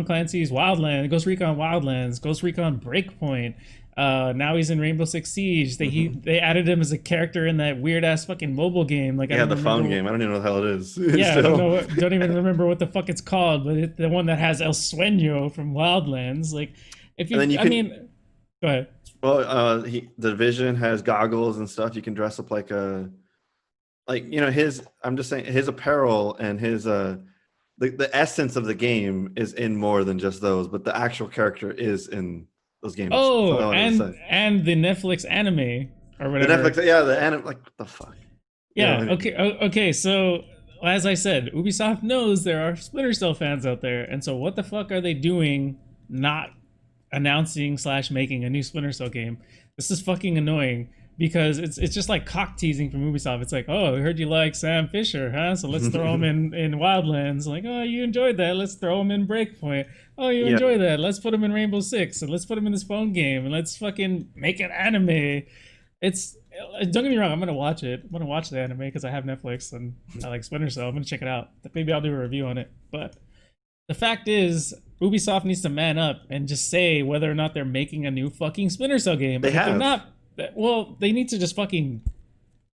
Speaker 2: Clancy's Wildlands, Ghost Recon Wildlands, Ghost Recon Breakpoint. Now he's in Rainbow Six Siege. They added him as a character in that weird ass fucking mobile game. Like,
Speaker 1: Yeah, the phone game. I don't even know what the hell it is.
Speaker 2: Yeah, I don't even remember what the fuck it's called, but the one that has El Sueño from Wildlands. Like, if you, go ahead.
Speaker 1: Well, the Division has goggles and stuff. You can dress up like his. I'm just saying his apparel and his the essence of the game is in more than just those, but the actual character is in those games.
Speaker 2: Oh, and the Netflix anime or whatever.
Speaker 1: The Netflix, yeah, the anime. Like, what the fuck?
Speaker 2: Yeah. Okay. So, as I said, Ubisoft knows there are Splinter Cell fans out there, and so what the fuck are they doing? Not announcing / making a new Splinter Cell game. This is fucking annoying because it's just like cock teasing from Ubisoft. It's like, oh, I heard you like Sam Fisher, huh? So let's throw him in Wildlands. Like, oh, you enjoyed that. Let's throw him in Breakpoint. Oh, you enjoy that. Let's put him in Rainbow Six, and let's put him in this phone game, and let's fucking make an anime. Don't get me wrong, I'm gonna watch it. I'm gonna watch the anime because I have Netflix and I like Splinter Cell. I'm gonna check it out. Maybe I'll do a review on it. But the fact is, Ubisoft needs to man up and just say whether or not they're making a new fucking Splinter Cell game.
Speaker 1: They have.
Speaker 2: If they're not, well, they need to just fucking.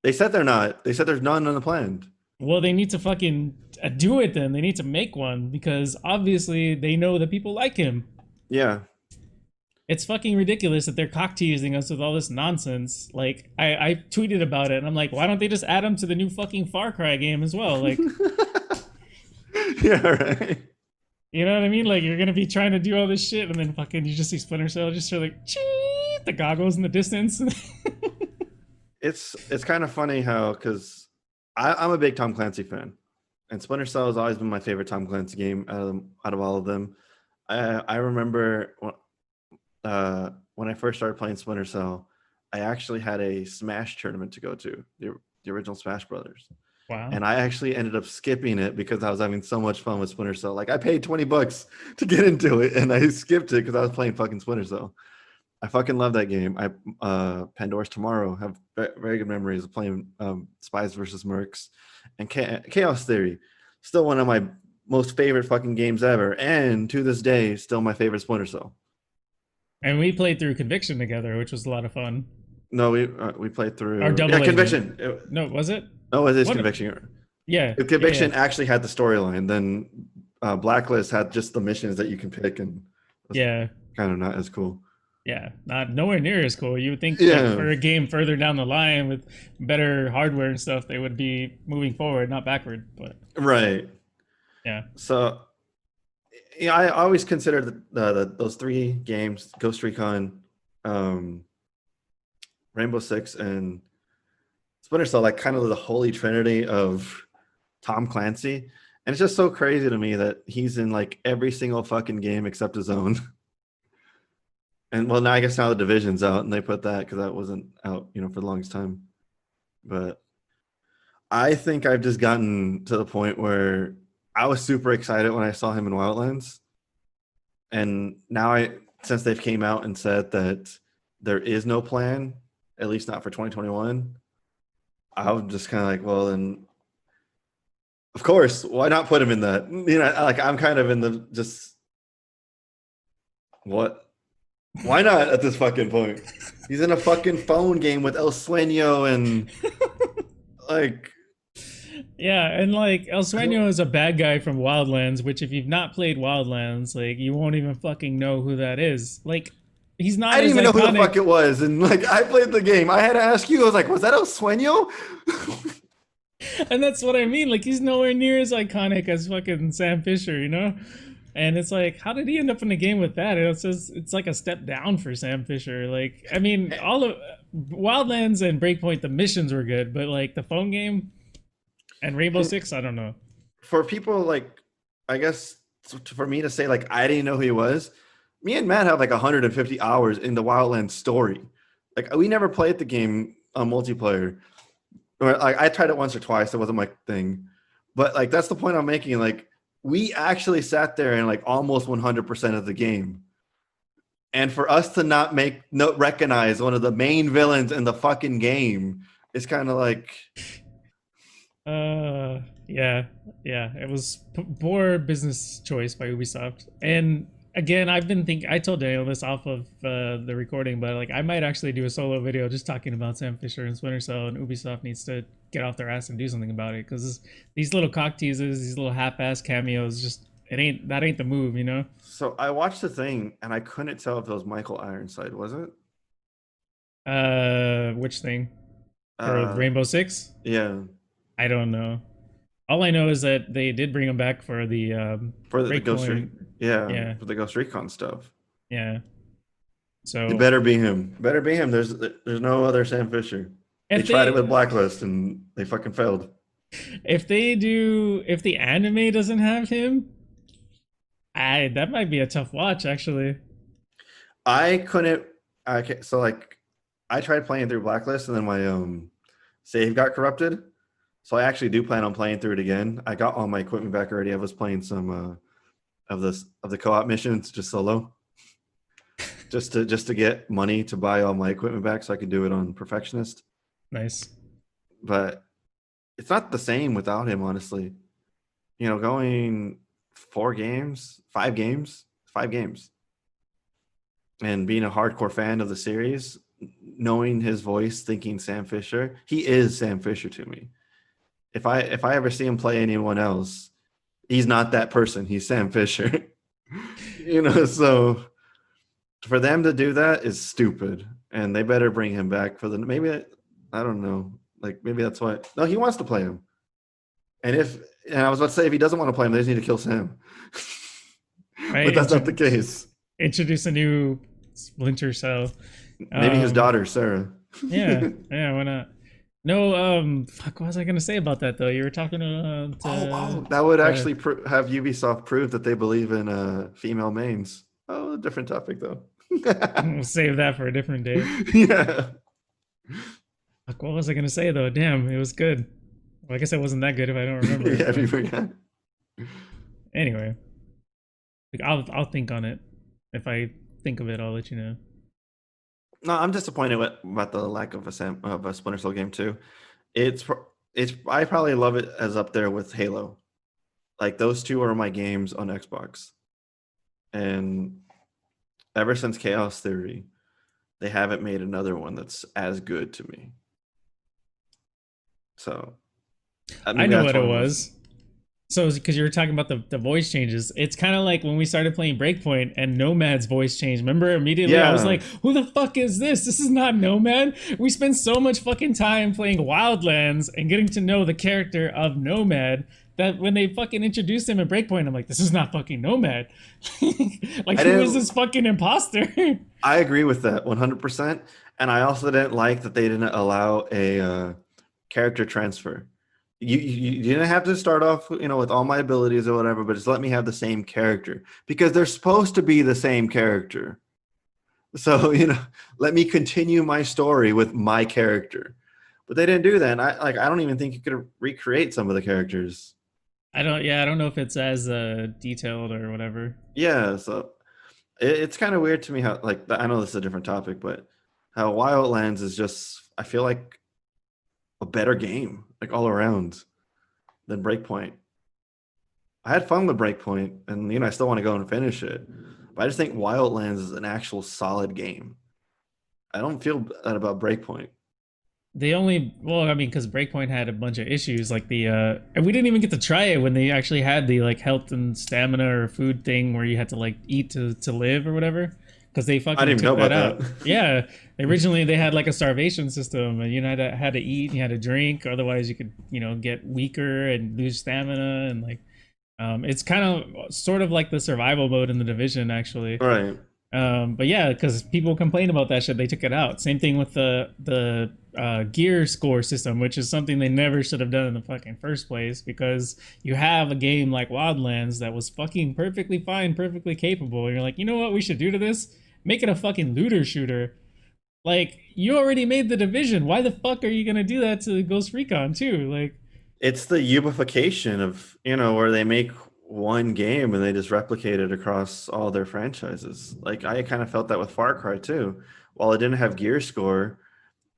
Speaker 1: They said they're not. They said there's none on the plan.
Speaker 2: Well, they need to fucking do it then. They need to make one because obviously they know that people like him.
Speaker 1: Yeah.
Speaker 2: It's fucking ridiculous that they're cock teasing us with all this nonsense. Like, I tweeted about it and I'm like, why don't they just add him to the new fucking Far Cry game as well? Like,
Speaker 1: yeah, right.
Speaker 2: You know what I mean? Like, you're gonna be trying to do all this shit, and then fucking you just see Splinter Cell just sort of like, chee, the goggles in the distance.
Speaker 1: It's kind of funny how, because I'm a big Tom Clancy fan, and Splinter Cell has always been my favorite Tom Clancy game out of all of them. I remember when I first started playing Splinter Cell, I actually had a Smash tournament to go to, the original Smash Brothers.
Speaker 2: Wow.
Speaker 1: And I actually ended up skipping it because I was having so much fun with Splinter Cell. Like, I paid $20 to get into it, and I skipped it because I was playing fucking Splinter Cell. I fucking love that game. Pandora's Tomorrow, have very good memories of playing Spies versus Mercs, and Chaos Theory, still one of my most favorite fucking games ever, and to this day, still my favorite Splinter Cell.
Speaker 2: And we played through Conviction together, which was a lot of fun.
Speaker 1: No, we played through
Speaker 2: Conviction. No, was it?
Speaker 1: No, it is Conviction.
Speaker 2: Yeah.
Speaker 1: Conviction actually had the storyline. Then Blacklist had just the missions that you can pick, and kind of not as cool.
Speaker 2: Yeah, nowhere near as cool. You would think like, for a game further down the line with better hardware and stuff, they would be moving forward, not backward. But
Speaker 1: right.
Speaker 2: Yeah.
Speaker 1: So yeah, I always considered those 3 games, Ghost Recon, Rainbow Six, and Splinter Cell, like kind of the holy trinity of Tom Clancy. And it's just so crazy to me that he's in like every single fucking game except his own. And well, now I guess now the Division's out, and they put that because that wasn't out, for the longest time. But I think I've just gotten to the point where I was super excited when I saw him in Wildlands. And now since they've came out and said that there is no plan, at least not for 2021, I'm just kind of like, well, then, of course, why not put him in that? Like, I'm kind of in the just, what? Why not at this fucking point? He's in a fucking phone game with El Sueño and, like...
Speaker 2: Yeah, and like El Sueño is a bad guy from Wildlands, which if you've not played Wildlands, like you won't even fucking know who that is. Like, he's
Speaker 1: I
Speaker 2: not
Speaker 1: didn't
Speaker 2: as
Speaker 1: even know who the fuck
Speaker 2: iconic.
Speaker 1: it was, and like I played the game. I had to ask you. I was like, "Was that El Sueño?"
Speaker 2: And that's what I mean. Like he's nowhere near as iconic as fucking Sam Fisher, you know? And it's like, how did he end up in the game with that? It's just, it's like a step down for Sam Fisher. Like, I mean, all of Wildlands and Breakpoint, the missions were good, but like the phone game and Rainbow
Speaker 1: And
Speaker 2: Six, I don't know.
Speaker 1: for people like, I guess for me to say like I didn't know who he was, me and Matt have like 150 hours in the Wildlands story. Like we never played the game on multiplayer. Or like I tried it once or twice. It wasn't my thing, but like that's the point I'm making. Like we actually sat there and like almost 100% of the game, and for us to not recognize one of the main villains in the fucking game, it's kind of like
Speaker 2: Yeah, yeah. It was poor business choice by Ubisoft. And again, I've been thinking. I told Daniel this off of the recording, but like I might actually do a solo video just talking about Sam Fisher and Splinter Cell, and Ubisoft needs to get off their ass and do something about it because these little cock teases, these little half-ass cameos, just that ain't the move, you know.
Speaker 1: so. I watched the thing and I couldn't tell if it was Michael Ironside, was it?
Speaker 2: Which thing for
Speaker 1: Uh,
Speaker 2: Rainbow Six?
Speaker 1: yeah,
Speaker 2: I don't know. All I know is that they did bring him back for the
Speaker 1: for the Ghost
Speaker 2: Breakpoint.
Speaker 1: Recon, yeah,
Speaker 2: Yeah,
Speaker 1: for the Ghost Recon stuff.
Speaker 2: yeah.
Speaker 1: It
Speaker 2: So
Speaker 1: better be him. Better be him. There's no other Sam Fisher. They
Speaker 2: if
Speaker 1: tried it
Speaker 2: they
Speaker 1: with Blacklist and they fucking failed.
Speaker 2: if the anime doesn't have him, I that might be a tough watch actually.
Speaker 1: I couldn't. So like, I tried playing through Blacklist and then my save got corrupted. So I actually do plan on playing through it again. I got all my equipment back already. I was playing some of the co-op missions just solo, just to get money to buy all my equipment back so I could do it on Perfectionist.
Speaker 2: Nice.
Speaker 1: But it's not the same without him, honestly. You know, going 4 games, 5 games, 5 games, and being a hardcore fan of the series, knowing his voice, thinking Sam Fisher, he is Sam Fisher to me. If I ever see him play anyone else, he's not that person. He's Sam Fisher. You know, so for them to do that is stupid, and they better bring him back for the maybe. I don't know. Like maybe that's why. No, he wants to play him. And I was about to say if he doesn't want to play him, they just need to kill Sam. But
Speaker 2: Right.
Speaker 1: that's not the case.
Speaker 2: Introduce a new Splinter Cell.
Speaker 1: Maybe his daughter Sarah.
Speaker 2: Yeah, yeah. Why not? No. Fuck. What was I gonna say about that though? You were talking
Speaker 1: That would
Speaker 2: uh,
Speaker 1: actually have Ubisoft prove that they believe in female mains. Oh, different topic though.
Speaker 2: we'll save that for a different day.
Speaker 1: Yeah.
Speaker 2: Fuck, what was I gonna say though? Damn, it was good. Well, I guess it wasn't that good if I don't remember.
Speaker 1: Yeah,
Speaker 2: It,
Speaker 1: if you forgot.
Speaker 2: anyway, like I'll think on it. If I think of it, I'll let you know.
Speaker 1: No, I'm disappointed about the lack of a Splinter Cell game too. It's I probably love it as up there with Halo. Like those two are my games on Xbox, and ever since Chaos Theory, they haven't made another one that's as good to me. So
Speaker 2: I know what it was. So because you were talking about the voice changes, it's kind of like when we started playing Breakpoint and Nomad's voice changed. Remember immediately I was
Speaker 1: Yeah.
Speaker 2: like, "Who the fuck is this? This is not Nomad." We spent so much fucking time playing Wildlands and getting to know the character of Nomad that when they fucking introduced him in Breakpoint, I'm like, "This is not fucking Nomad." Like,
Speaker 1: I
Speaker 2: who
Speaker 1: didn't-
Speaker 2: is this fucking imposter?
Speaker 1: I agree with that 100%. And I also didn't like that they didn't allow a character transfer. You didn't have to start off, you know, with all my abilities or whatever, but just let me have the same character because they're supposed to be the same character. So, you know, let me continue my story with my character. But they didn't do that. And I don't even think you could recreate some of the characters.
Speaker 2: I don't know if it's as detailed or whatever.
Speaker 1: Yeah, so it's kind of weird to me how like I know this is a different topic, but how Wildlands is just I feel like a better game, like all around, than Breakpoint. I had fun with Breakpoint, and you know I still want to go and finish it, but I just think Wildlands is an actual solid game. I don't feel that about Breakpoint.
Speaker 2: They only, well, I mean, because Breakpoint had a bunch of issues, like and we didn't even get to try it when they actually had the like health and stamina or food thing where you had to like eat to live or whatever. because they
Speaker 1: I
Speaker 2: fucking
Speaker 1: didn't even
Speaker 2: took
Speaker 1: know
Speaker 2: that
Speaker 1: about
Speaker 2: out.
Speaker 1: that.
Speaker 2: Yeah, originally they had like a starvation system, and you know had to eat, and you had to drink, otherwise you could get weaker and lose stamina, and like it's kind of sort of like the survival mode in the Division actually.
Speaker 1: Right.
Speaker 2: But yeah, because people complain about that shit, they took it out. Same thing with the gear score system, which is something they never should have done in the fucking first place. Because you have a game like Wildlands that was fucking perfectly fine, perfectly capable, and you're like, you know what, we should do to this? Make it a fucking looter shooter. Like you already made the Division. Why the fuck are you gonna do that to Ghost Recon too? Like
Speaker 1: It's the ubification of, where they make one game and they just replicate it across all their franchises. Like I kind of felt that with Far Cry too. While it didn't have gear score,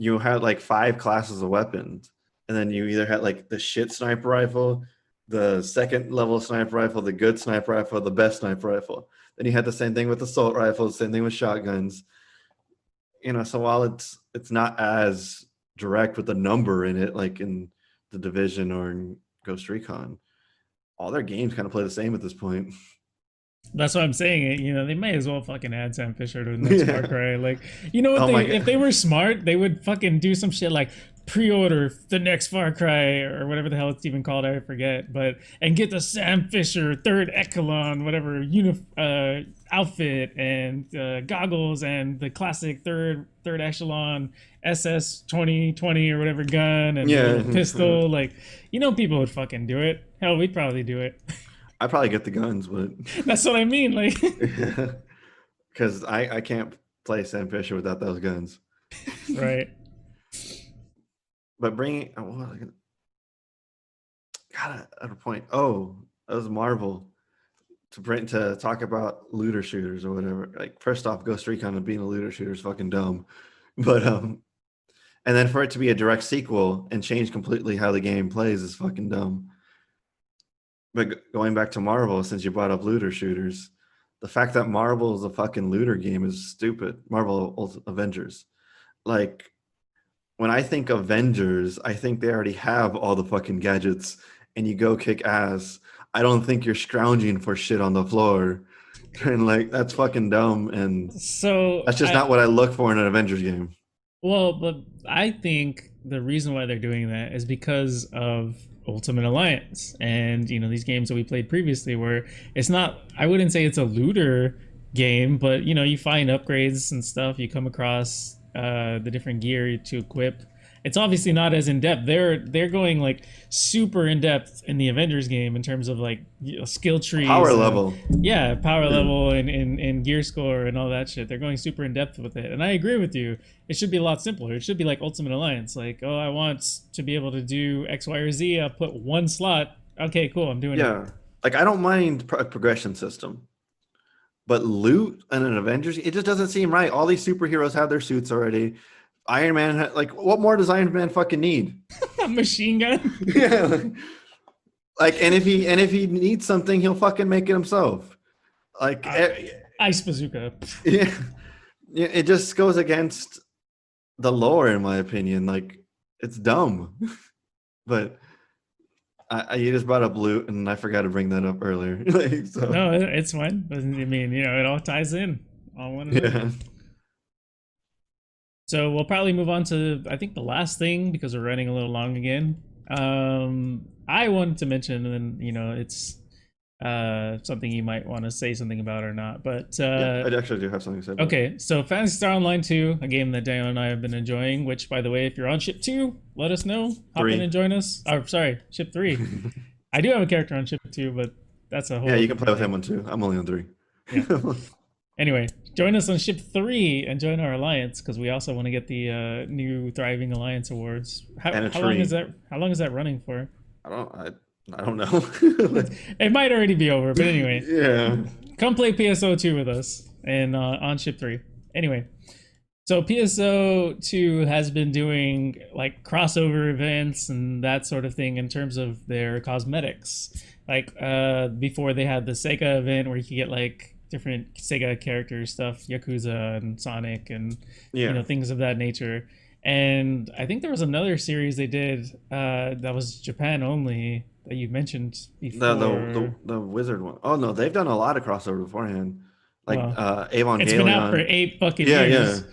Speaker 1: you had like 5 classes of weapons. And then you either had like the shit sniper rifle, the second level sniper rifle, the good sniper rifle, the best sniper rifle. Then you had the same thing with assault rifles, same thing with shotguns. So while it's not as direct with the number in it, like in the Division or in Ghost Recon, all their games kind of play the same at this point.
Speaker 2: that's what I'm saying. They may as well fucking add Sam Fisher to the next Far
Speaker 1: Yeah.
Speaker 2: Cry. Like, you know what?
Speaker 1: Oh my
Speaker 2: If
Speaker 1: god.
Speaker 2: they were smart, they would fucking do some shit like pre-order the next Far Cry or whatever the hell it's even called. I forget. But and get the Sam Fisher third echelon, whatever outfit and goggles and the classic third echelon SS 2020 or whatever gun and the
Speaker 1: Yeah.
Speaker 2: little pistol. Like, people would fucking do it. Hell, we'd probably do it.
Speaker 1: I probably get the guns, but
Speaker 2: That's what I mean. Like.
Speaker 1: because I can't play Sam Fisher without those guns.
Speaker 2: Right.
Speaker 1: But bringing, what was I gonna, God, at a point. Oh, that was Marvel to talk about looter shooters or whatever. Like first off, Ghost Recon and being a looter shooter is fucking dumb, but and then for it to be a direct sequel and change completely how the game plays is fucking dumb. But going back to Marvel, since you brought up looter shooters, the fact that Marvel is a fucking looter game is stupid. Marvel Avengers, like when I think Avengers, I think they already have all the fucking gadgets and you go kick ass. I don't think you're scrounging for shit on the floor. And like that's fucking dumb and
Speaker 2: So
Speaker 1: that's just not what I look for in an Avengers game.
Speaker 2: but I think the reason why they're doing that is because of Ultimate Alliance and these games that we played previously, where it's not. I wouldn't say it's a looter game, but you find upgrades and stuff. You come across the different gear to equip. It's obviously not as in depth. They're going like super in depth in the Avengers game in terms of like skill trees,
Speaker 1: Power level.
Speaker 2: yeah, power level and gear score and all that shit. They're going super in depth with it, and I agree with you. It should be a lot simpler. It should be like Ultimate Alliance. Like, oh, I want to be able to do X, Y, or Z. I'll put one slot. Okay, cool. I'm doing it.
Speaker 1: Yeah. Like I don't mind a progression system. But loot in an Avengers, it just doesn't seem right. All these superheroes have their suits already. Iron Man, like, what more does Iron Man fucking need?
Speaker 2: Machine gun.
Speaker 1: Yeah, like, and if he needs something, he'll fucking make it himself. Like,
Speaker 2: Ice bazooka.
Speaker 1: yeah, it just goes against the lore, in my opinion. Like, it's dumb. But you just brought up loot, and I forgot to bring that up earlier. Like, so.
Speaker 2: No, it's fine. I mean, it all ties in. All one.
Speaker 1: Yeah.
Speaker 2: So we'll probably move on to I think the last thing because we're running a little long again. I wanted to mention, and then it's something you might want to say something about or not. But
Speaker 1: Yeah, I actually do have something to say.
Speaker 2: Okay, so Phantasy Star Online 2, a game that Daniel and I have been enjoying. Which, by the way, if you're on Ship 2, let us know. Hop in and join us. Oh, sorry, Ship 3. I do have a character on Ship 2, but that's a whole.
Speaker 1: Yeah, you can play with him on 2. I'm only on 3.
Speaker 2: Yeah. Anyway, join us on Ship 3 and join our alliance because we also want to get the new Thriving Alliance awards. How long is that? How long is that running for?
Speaker 1: I don't know.
Speaker 2: It might already be over, but anyway.
Speaker 1: Yeah.
Speaker 2: Come play PSO 2 with us and on Ship 3. Anyway, so PSO 2 has been doing like crossover events and that sort of thing in terms of their cosmetics. Like before they had the Sega event where you could get like different Sega characters stuff, Yakuza and Sonic and things of that nature. And I think there was another series they did that was Japan only that you mentioned before.
Speaker 1: The wizard one. Oh no, they've done a lot of crossover beforehand. like
Speaker 2: Well, it's been out for
Speaker 1: Evangelion.
Speaker 2: 8 fucking
Speaker 1: Yeah, yeah.
Speaker 2: years.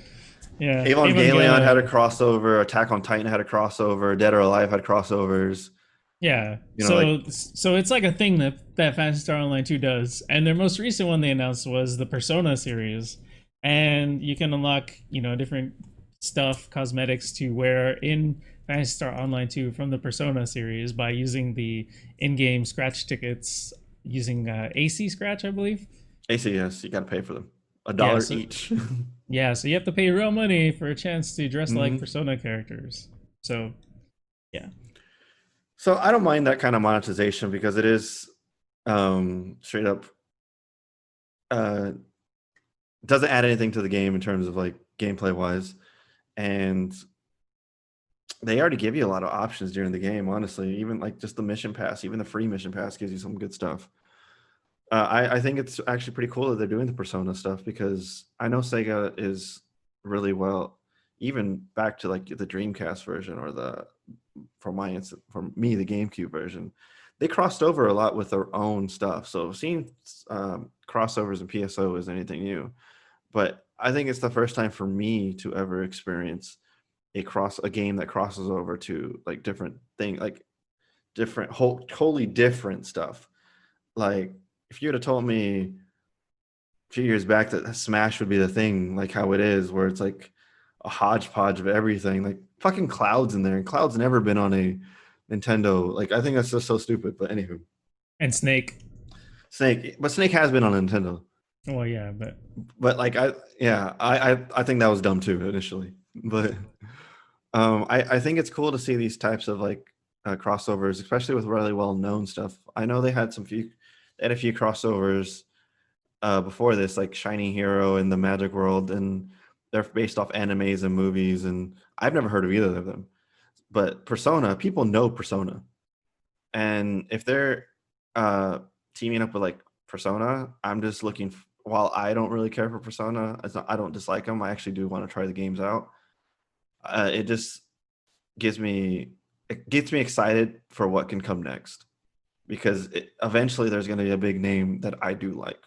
Speaker 2: Yeah,
Speaker 1: Evangelion had a
Speaker 2: Evangelion.
Speaker 1: crossover. Attack on Titan had a crossover. Dead or Alive had crossovers.
Speaker 2: Yeah.
Speaker 1: You know, like
Speaker 2: So it's like a thing that Phantasy Star Online 2 does. And their most recent one they announced was the Persona series. And you can unlock, different stuff, cosmetics to wear in Phantasy Star Online 2 from the Persona series by using the in-game scratch tickets using AC Scratch, I believe.
Speaker 1: ACS, you got to pay for them. A
Speaker 2: Yeah,
Speaker 1: dollar
Speaker 2: so
Speaker 1: each.
Speaker 2: yeah, so you have to pay real money for a chance to dress like
Speaker 1: hmm
Speaker 2: Persona characters. So, yeah.
Speaker 1: So I don't mind that kind of monetization because it is straight up uh, doesn't add anything to the game in terms of like gameplay wise, and they already give you a lot of options during the game. Honestly, even like just the mission pass, even the free mission pass gives you some good stuff. I think it's actually pretty cool that they're doing the Persona stuff because I know Sega is really well, even back to like the Dreamcast version or the for me the GameCube version, they crossed over a lot with their own stuff. So seeing crossovers in PSO is anything new, but I think it's the first time for me to ever experience a game that crosses over to like different thing, like wholly different stuff. Like if you would have told me a few years back that Smash would be the thing, like how it is, where it's like a hodgepodge of everything, like fucking Cloud's in there, and Cloud's never been on a Nintendo. Like I think that's just so stupid. But anywho,
Speaker 2: And Snake.
Speaker 1: Snake has been on a Nintendo.
Speaker 2: Well, yeah, but
Speaker 1: But like I think that was dumb too initially. But I think it's cool to see these types of like crossovers, especially with really well known stuff. I know they had a few crossovers before this, like Shining Hero and the Magic World, and they're based off animes and movies, and I've never heard of either of them. But Persona, people know Persona, and if they're teaming up with like Persona, I'm just looking. While I don't really care for Persona, I don't dislike them. I actually do want to try the games out. It just gets me excited for what can come next because eventually there's going to be a big name that I do like.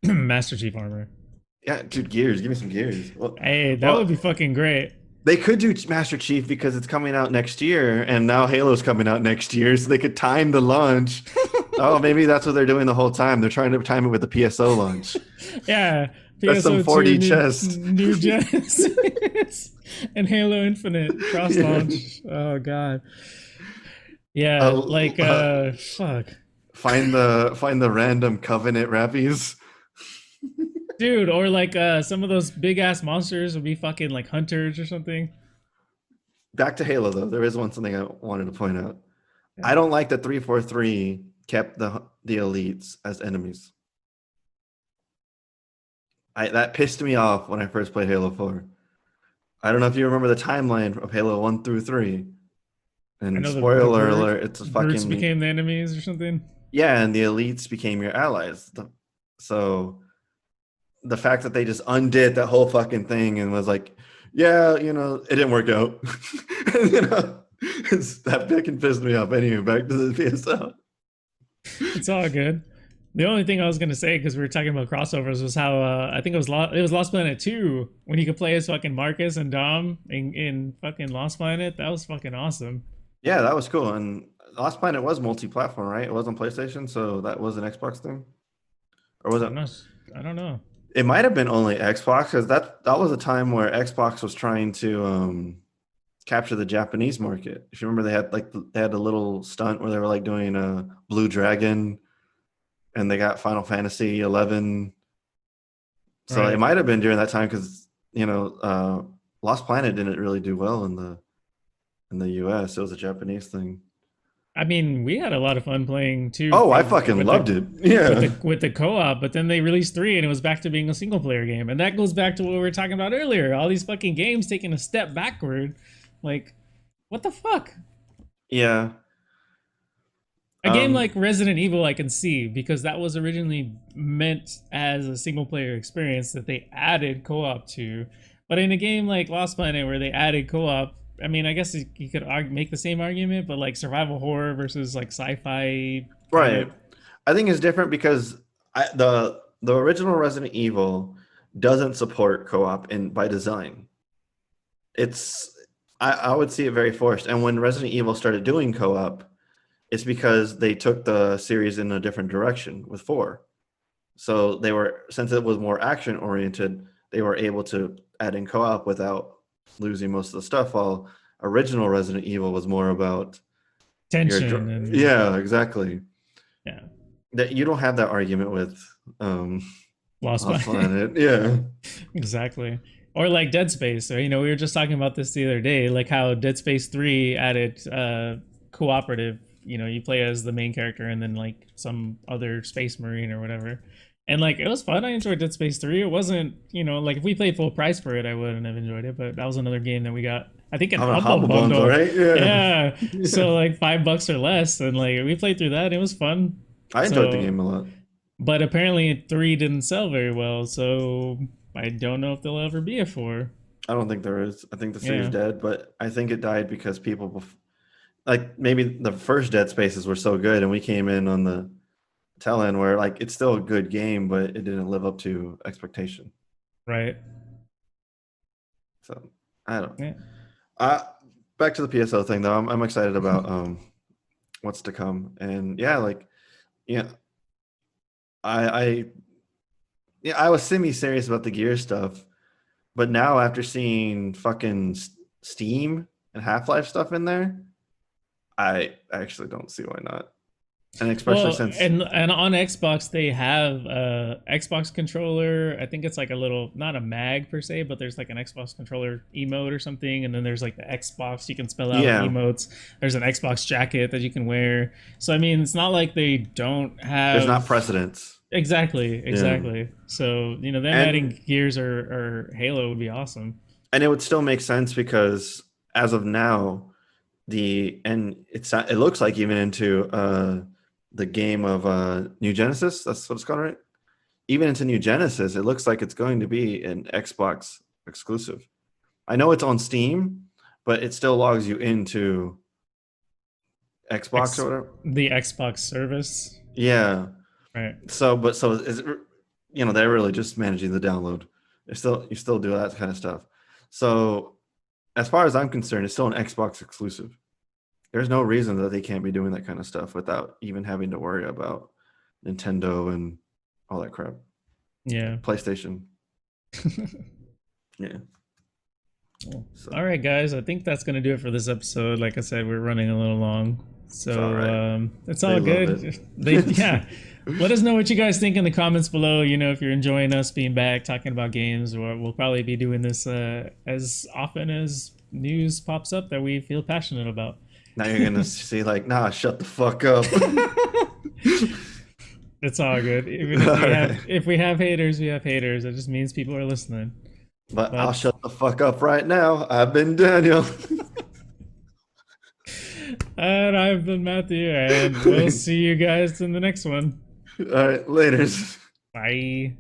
Speaker 2: Master Chief Armor.
Speaker 1: Yeah, dude, Gears. Give me some Gears.
Speaker 2: Hey, that would be fucking great.
Speaker 1: They could do Master Chief because it's coming out next year, and now Halo's coming out next year, so they could time the launch. Oh, maybe that's what they're doing the whole time. They're trying to time it with the PSO launch.
Speaker 2: Yeah,
Speaker 1: That's some 4D chess.
Speaker 2: New Genesis, and Halo Infinite cross launch. Oh god. Yeah, fuck.
Speaker 1: Find the random Covenant rappies.
Speaker 2: Dude, or like some of those big ass monsters would be fucking like hunters or something.
Speaker 1: Back to Halo though, there is something I wanted to point out.
Speaker 2: Yeah.
Speaker 1: I don't like that 343 kept the elites as enemies. That pissed me off when I first played Halo 4. I don't know if you remember the timeline of Halo 1 through 3. And spoiler alert, it's a fucking
Speaker 2: brutes became the enemies or something.
Speaker 1: Yeah, and the elites became your allies. So the fact that they just undid that whole fucking thing and was like, yeah, it didn't work out. That fucking pissed me off. Anyway, back to the PSL.
Speaker 2: It's all good. The only thing I was gonna say, because we were talking about crossovers, was how I think it was Lost Planet 2 when you could play as fucking Marcus and Dom in fucking Lost Planet. That was fucking awesome.
Speaker 1: Yeah, that was cool. And Lost Planet was multi-platform, right? It was on PlayStation, so that was an Xbox thing, or was it?
Speaker 2: I don't know.
Speaker 1: It might have been only Xbox because that was a time where Xbox was trying to capture the Japanese market. If you remember, they had a little stunt where they were like doing a Blue Dragon, and they got Final Fantasy 11. So
Speaker 2: Right.
Speaker 1: It might have been during that time because Lost Planet didn't really do well in the US. It was a Japanese thing.
Speaker 2: I mean, we had a lot of fun playing too.
Speaker 1: Oh, I fucking loved it. Yeah.
Speaker 2: With the co-op, but then they released 3 and it was back to being a single player game. And that goes back to what we were talking about earlier. All these fucking games taking a step backward. Like, what the fuck?
Speaker 1: Yeah.
Speaker 2: A game like Resident Evil I can see because that was originally meant as a single player experience that they added co-op to. But in a game like Lost Planet where they added co-op, I mean, I guess you could make the same argument, but like survival horror versus like sci-fi.
Speaker 1: Right. I think it's different because the the original Resident Evil doesn't support co-op by design. I would see it very forced. And when Resident Evil started doing co-op, it's because they took the series in a different direction with 4. So since it was more action oriented, they were able to add in co-op without losing most of the stuff. While original Resident Evil was more about
Speaker 2: tension and
Speaker 1: yeah, exactly.
Speaker 2: yeah.
Speaker 1: That you don't have that argument with
Speaker 2: Lost
Speaker 1: Planet. Yeah,
Speaker 2: exactly. Or like Dead Space. Or, we were just talking about this the other day, like how Dead Space 3 added cooperative. You play as the main character and then like some other space marine or whatever. And like it was fun. I enjoyed Dead Space 3. It wasn't, like if we paid full price for it, I wouldn't have enjoyed it. But that was another game that we got, I think, an Humble Bundle,
Speaker 1: right?
Speaker 2: Yeah. So like $5 or less, and like we played through that. It was fun.
Speaker 1: I enjoyed the game a lot.
Speaker 2: But apparently 3 didn't sell very well, so I don't know if there'll ever be a 4.
Speaker 1: I don't think there is. I think the series dead, but I think it died because people, like maybe the first Dead Spaces were so good, and we came in on the tail end where like it's still a good game, but it didn't live up to expectation.
Speaker 2: Right.
Speaker 1: So I don't. Yeah. Back to the PSO thing though. I'm excited about what's to come, and I was semi-serious about the Gear stuff, but now after seeing fucking Steam and Half-Life stuff in there, I actually don't see why not. And especially since
Speaker 2: and on Xbox they have Xbox controller. I think it's like a little, not a mag per se, but there's like an Xbox controller emote or something, and then there's like the Xbox, you can spell out emotes. There's an Xbox jacket that you can wear. So I mean, it's not like they don't have.
Speaker 1: There's not precedence.
Speaker 2: Exactly. Yeah. So them adding Gears or Halo would be awesome.
Speaker 1: And it would still make sense because as of now, it looks like even into the game of New Genesis, that's what it's called, right? Even into New Genesis, it looks like it's going to be an Xbox exclusive. I know it's on Steam, but it still logs you into Xbox or whatever.
Speaker 2: The Xbox service.
Speaker 1: Yeah.
Speaker 2: Right.
Speaker 1: So is it, they're really just managing the download. You still do that kind of stuff. So as far as I'm concerned, it's still an Xbox exclusive. There's no reason that they can't be doing that kind of stuff without even having to worry about Nintendo and all that crap.
Speaker 2: Yeah.
Speaker 1: PlayStation. Yeah.
Speaker 2: So. All right, guys. I think that's going to do it for this episode. Like I said, we're running a little long. So it's all good. Let us know what you guys think in the comments below. If you're enjoying us being back, talking about games, or we'll probably be doing this as often as news pops up that we feel passionate about.
Speaker 1: Now you're going to see like, nah, shut the fuck up.
Speaker 2: It's all good. Even if we have haters, we have haters. It just means people are listening.
Speaker 1: But I'll shut the fuck up right now. I've been Daniel.
Speaker 2: And I've been Matthew, and we'll see you guys in the next one.
Speaker 1: All right, laters.
Speaker 2: Bye.